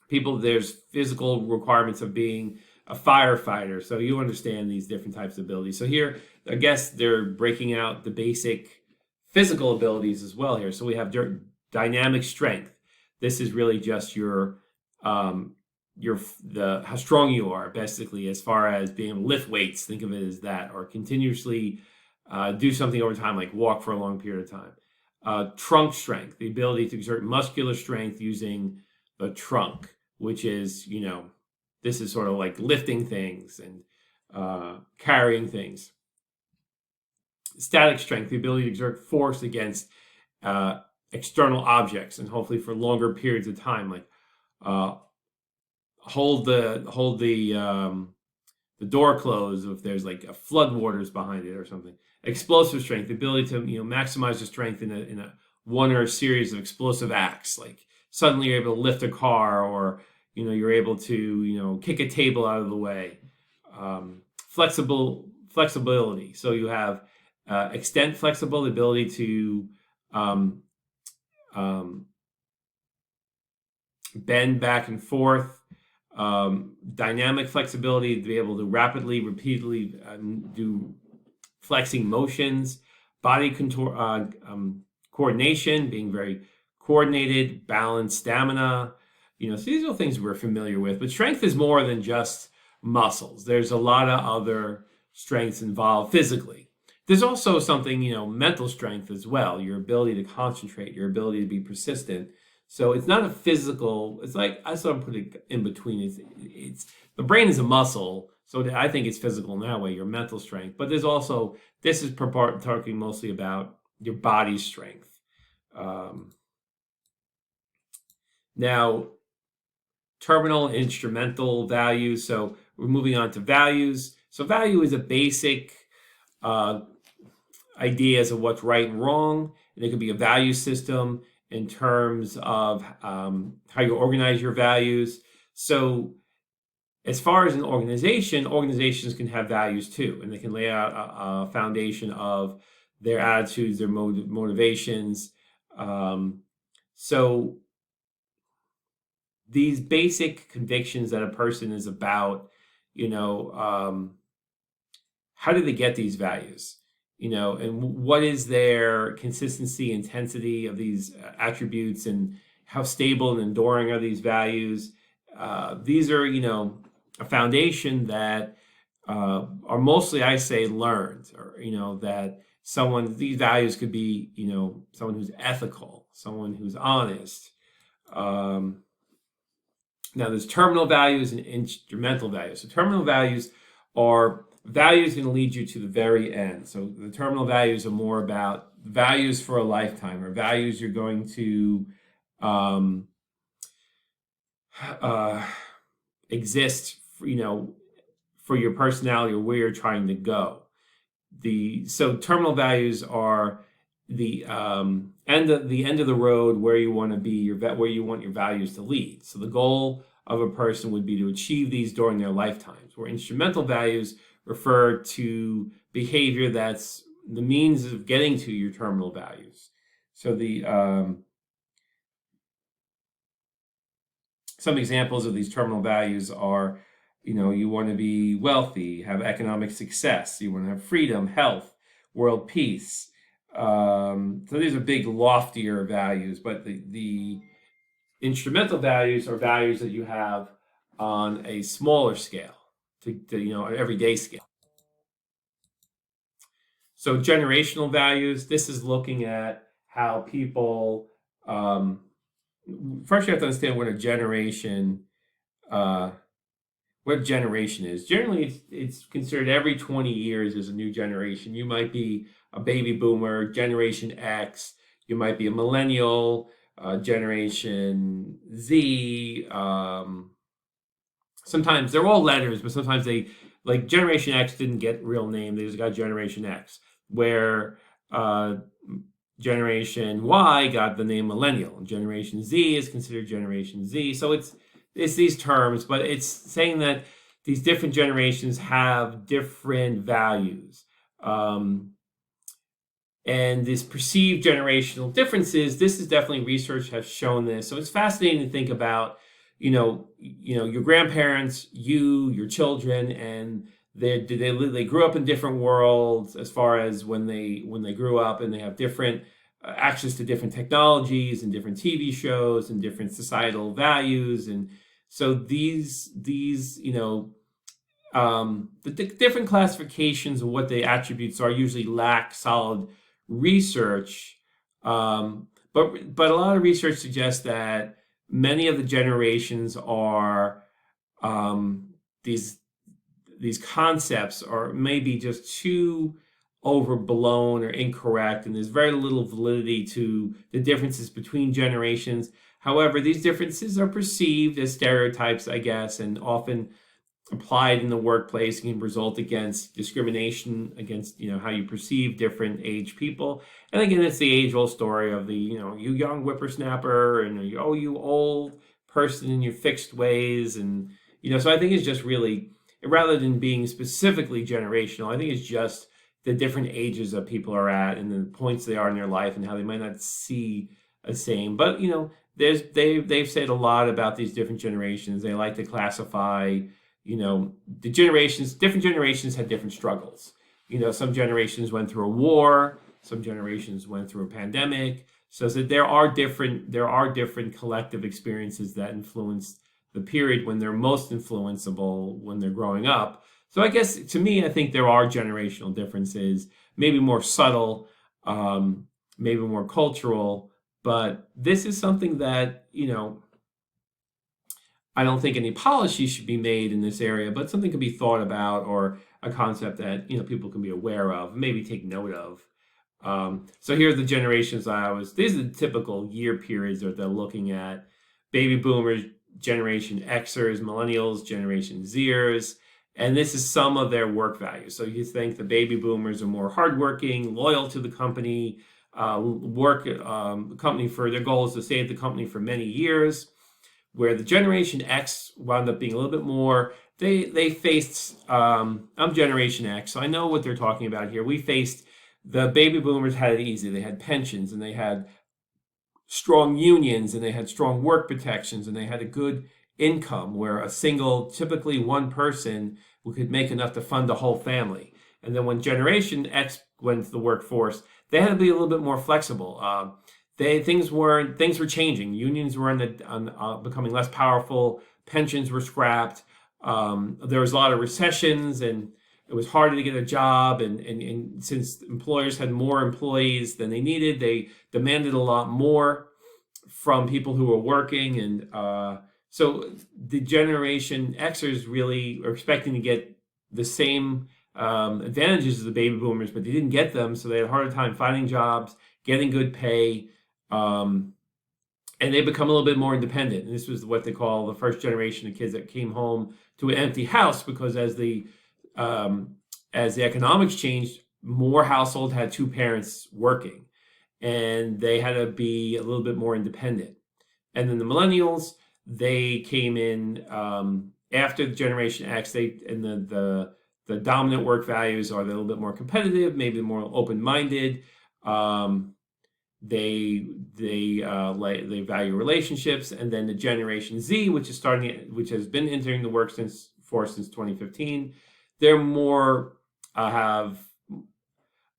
there's physical requirements of being a firefighter. So you understand these different types of abilities. So here, I guess they're breaking out the basic physical abilities as well here. So we have dynamic strength. This is really just how strong you are, basically, as far as being able to lift weights. Think of it as that, or continuously do something over time, like walk for a long period of time. Trunk strength, the ability to exert muscular strength using the trunk, which is, this is sort of like lifting things and carrying things. Static strength, the ability to exert force against external objects, and hopefully for longer periods of time, like hold the door closed if there's like a flood waters behind it or something. Explosive strength, the ability to maximize the strength in a one or a series of explosive acts, like suddenly you're able to lift a car, or you're able to kick a table out of the way. Flexibility, so you have extent flexible, the ability to bend back and forth. Dynamic flexibility, to be able to rapidly, repeatedly do flexing motions. Body contour, coordination, being very coordinated. Balance, stamina. So these are things we're familiar with. But strength is more than just muscles. There's a lot of other strengths involved physically. There's also something, mental strength as well. Your ability to concentrate, your ability to be persistent. So it's not a physical, it's like, I sort of put it in between. It's the brain is a muscle, so I think it's physical in that way, your mental strength. But there's also, this is talking mostly about your body's strength. Now, terminal instrumental values. So we're moving on to values. So value is a basic ideas of what's right and wrong, and it could be a value system in terms of how you organize your values. So as far as an organization, organizations can have values too, and they can lay out a foundation of their attitudes, their motivations. So these basic convictions that a person is about, how do they get these values? And what is their consistency, intensity of these attributes, and how stable and enduring are these values? These are, a foundation that are mostly, I say, learned, or, that these values could be, someone who's ethical, someone who's honest. Now there's terminal values and instrumental values. So terminal values are values going to lead you to the very end. So the terminal values are more about values for a lifetime, or values you're going to exist, for your personality or where you're trying to go. So terminal values are the end of the road, where you want to be, where you want your values to lead. So the goal of a person would be to achieve these during their lifetimes, where instrumental values refer to behavior that's the means of getting to your terminal values. So some examples of these terminal values are, you want to be wealthy, have economic success, you want to have freedom, health, world peace. So these are big, loftier values, but the instrumental values are values that you have on a smaller scale, to an everyday scale. So generational values, this is looking at how people, first you have to understand what generation is. Generally, it's considered every 20 years is a new generation. You might be a baby boomer, Generation X. You might be a millennial, Generation Z. Sometimes they're all letters, but sometimes they, like Generation X didn't get real name. They just got Generation X, where Generation Y got the name millennial. Generation Z is considered Generation Z. So it's these terms, but it's saying that these different generations have different values. And this perceived generational differences, this is definitely, research has shown this. So it's fascinating to think about, your grandparents, your children, and they grew up in different worlds as far as when they grew up, and they have different access to different technologies and different TV shows and different societal values. And so these the different classifications of what the attributes are usually lack solid research, but a lot of research suggests that many of the generations are these concepts are maybe just too overblown or incorrect, and there's very little validity to the differences between generations. However, these differences are perceived as stereotypes, I guess, and often applied in the workplace can result against discrimination against, how you perceive different age people. And again, it's the age-old story of the, you young whippersnapper, and you old person in your fixed ways. And, so I think it's just really, rather than being specifically generational, I think it's just the different ages that people are at and the points they are in their life and how they might not see the same. But, they've said a lot about these different generations. They like to classify, the generations, different generations had different struggles. Some generations went through a war, some generations went through a pandemic. So there are different collective experiences that influence the period when they're most influenceable when they're growing up. So I guess, to me, I think there are generational differences, maybe more subtle, maybe more cultural, but this is something that, I don't think any policy should be made in this area, but something can be thought about, or a concept that, people can be aware of, maybe take note of. So here are the generations these are the typical year periods that they're looking at. Baby boomers, Generation Xers, millennials, Generation Zers, and this is some of their work values. So you think the baby boomers are more hardworking, loyal to the company, work the company for, their goal is to stay at the company for many years. Where the Generation X wound up being a little bit more, they faced, I'm Generation X, so I know what they're talking about here. We faced, the baby boomers had it easy. They had pensions, and they had strong unions, and they had strong work protections, and they had a good income, where typically one person who could make enough to fund the whole family. And then when Generation X went to the workforce, they had to be a little bit more flexible. Things were changing. Unions were becoming less powerful. Pensions were scrapped. There was a lot of recessions, and it was harder to get a job. And since employers had more employees than they needed, they demanded a lot more from people who were working. And so the Generation Xers really are expecting to get the same advantages as the baby boomers, but they didn't get them. So they had a harder time finding jobs, getting good pay. And they become a little bit more independent. And this was what they call the first generation of kids that came home to an empty house, because as the economics changed, more households had two parents working, and they had to be a little bit more independent. And then the millennials, they came in after the Generation X. The dominant work values are a little bit more competitive, maybe more open-minded. They value relationships. And then the Generation Z, which has been entering the workforce since 2015, they're have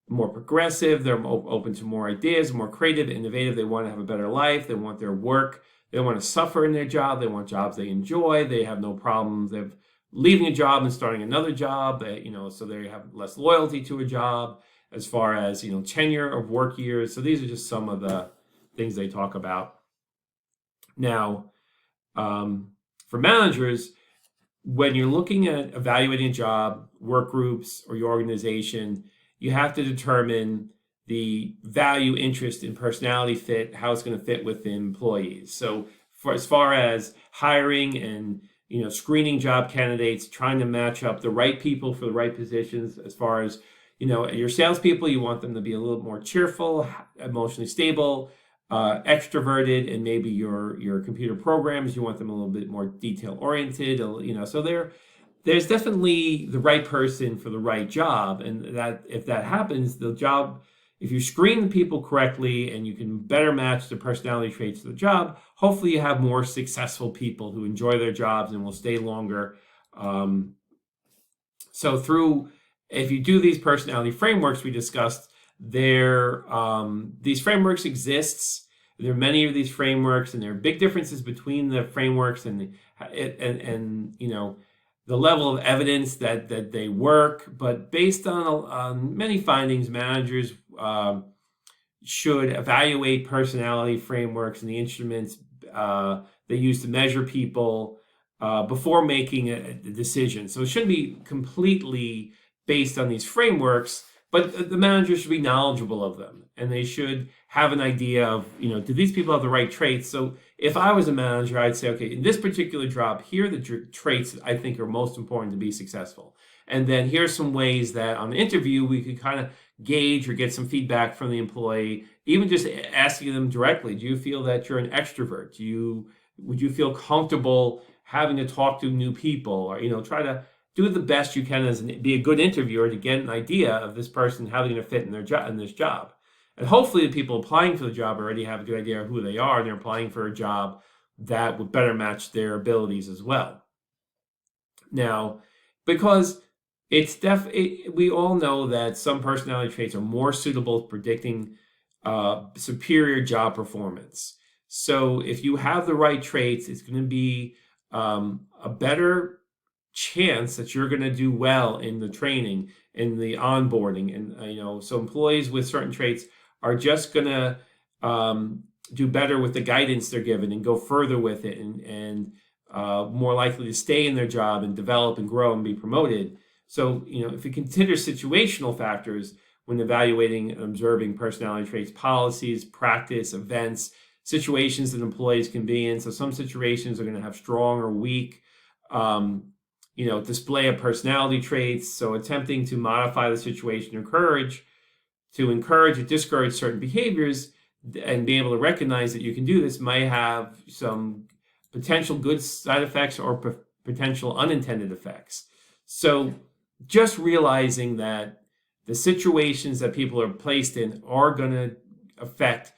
more progressive. They're open to more ideas, more creative, innovative. They want to have a better life. They want their work. They don't want to suffer in their job. They want jobs they enjoy. They have no problems. They're leaving a job and starting another job. So they have less loyalty to a job as far as tenure of work years. So these are just some of the things they talk about. Now, for managers, when you're looking at evaluating a job, work groups, or your organization, you have to determine the value, interest, and personality fit, how it's going to fit with the employees. So as far as hiring and screening job candidates, trying to match up the right people for the right positions, as far as your salespeople, you want them to be a little more cheerful, emotionally stable, extroverted, and maybe your computer programs, you want them a little bit more detail oriented. So there's definitely the right person for the right job, and that if that happens, if you screen the people correctly and you can better match the personality traits to the job, hopefully you have more successful people who enjoy their jobs and will stay longer. If you do these personality frameworks we discussed, these frameworks exists. There are many of these frameworks, and there are big differences between the frameworks and the level of evidence that they work. But based on many findings, managers should evaluate personality frameworks and the instruments they use to measure people before making a decision. So it shouldn't be completely based on these frameworks, but the manager should be knowledgeable of them, and they should have an idea of, do these people have the right traits? So if I was a manager, I'd say, okay, in this particular job, here are the traits that I think are most important to be successful. And then here's some ways that on the interview, we could kind of gauge or get some feedback from the employee, even just asking them directly, do you feel that you're an extrovert? Would you feel comfortable having to talk to new people? Or, try to do the best you can be a good interviewer to get an idea of this person, how they're going to fit in this job. And hopefully the people applying for the job already have a good idea of who they are, and they're applying for a job that would better match their abilities as well. Now, because we all know that some personality traits are more suitable to predicting superior job performance. So if you have the right traits, it's going to be a better chance that you're going to do well in the training, in the onboarding, and so employees with certain traits are just going to do better with the guidance they're given and go further with it, and more likely to stay in their job and develop and grow and be promoted. So if you consider situational factors when evaluating and observing personality traits, policies, practice, events, situations that employees can be in. So some situations are going to have strong or weak display of personality traits. So attempting to modify the situation to encourage or discourage certain behaviors, and be able to recognize that you can do this may have some potential good side effects or potential unintended effects. So just realizing that the situations that people are placed in are going to affect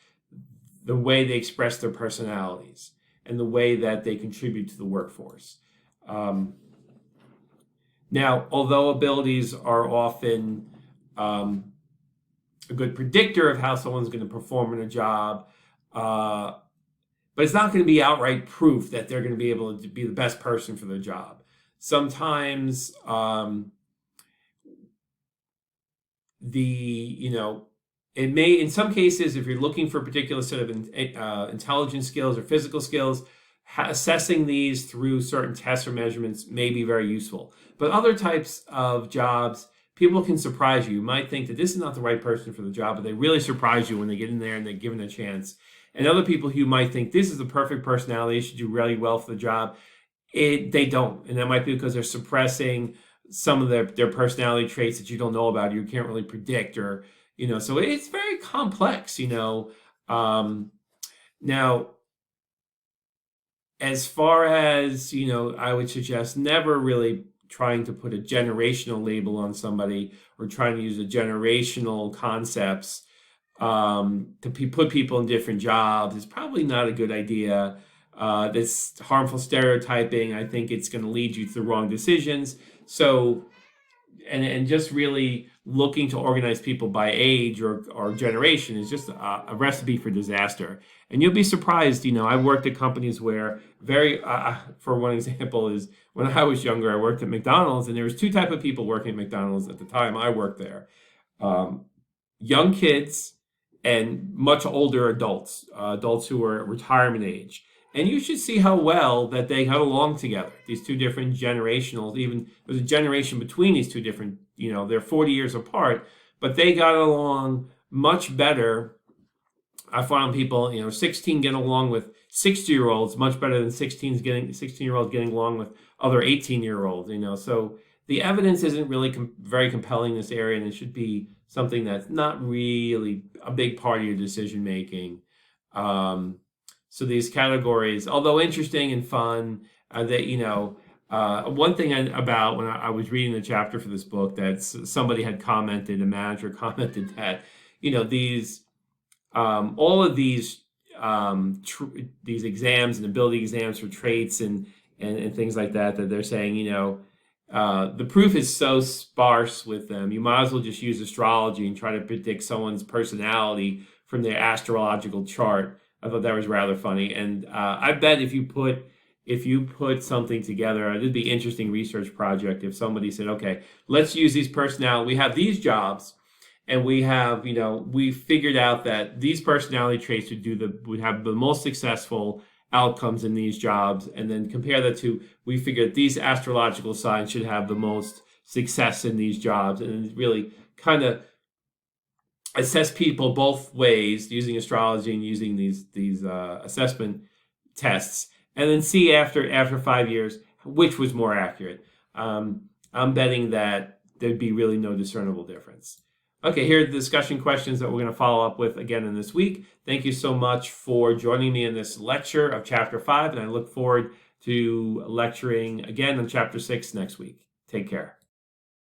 the way they express their personalities and the way that they contribute to the workforce. Now, although abilities are often a good predictor of how someone's going to perform in a job, but it's not going to be outright proof that they're going to be able to be the best person for their job. Sometimes it may, in some cases, if you're looking for a particular set of intelligence skills or physical skills, assessing these through certain tests or measurements may be very useful. But other types of jobs, people can surprise you. You might think that this is not the right person for the job, but they really surprise you when they get in there and they're given a chance. And other people who you might think this is the perfect personality, they should do really well for the job, they don't. And that might be because they're suppressing some of their personality traits that you don't know about, you can't really predict, or so it's very complex. Now, as far as, I would suggest never really trying to put a generational label on somebody or trying to use a generational concepts to put people in different jobs is probably not a good idea. This harmful stereotyping, I think it's going to lead you to the wrong decisions. So, and just really looking to organize people by age or generation is just a recipe for disaster. And you'll be surprised, I've worked at companies where for one example is when I was younger, I worked at McDonald's, and there was two type of people working at McDonald's at the time I worked there. Young kids and much older adults, adults who were retirement age. And you should see how well that they got along together. These two different generationals, even there's a generation between these two different, they're 40 years apart, but they got along much better. I found people, 16 getting along with 60-year-olds much better than 16-year-olds getting along with other 18-year-olds, So the evidence isn't really very compelling in this area, and it should be something that's not really a big part of your decision making. So these categories, although interesting and fun, one thing about when I was reading the chapter for this book, that somebody had commented, a manager commented that, these all of these exams and ability exams for traits and things like that they're saying, the proof is so sparse with them. You might as well just use astrology and try to predict someone's personality from their astrological chart. I thought that was rather funny, and I bet if you put something together, it'd be an interesting research project. If somebody said, "Okay, let's use these personality. We have these jobs, and we have, we figured out that these personality traits would have the most successful outcomes in these jobs, and then compare that to we figured these astrological signs should have the most success in these jobs, and really kind of assess people both ways using astrology and using these assessment tests, and then see after 5 years which was more accurate. I'm betting that there'd be really no discernible difference. Okay, here are the discussion questions that we're going to follow up with again in this week. Thank you so much for joining me in this lecture of Chapter 5, and I look forward to lecturing again on Chapter 6 next week. Take care.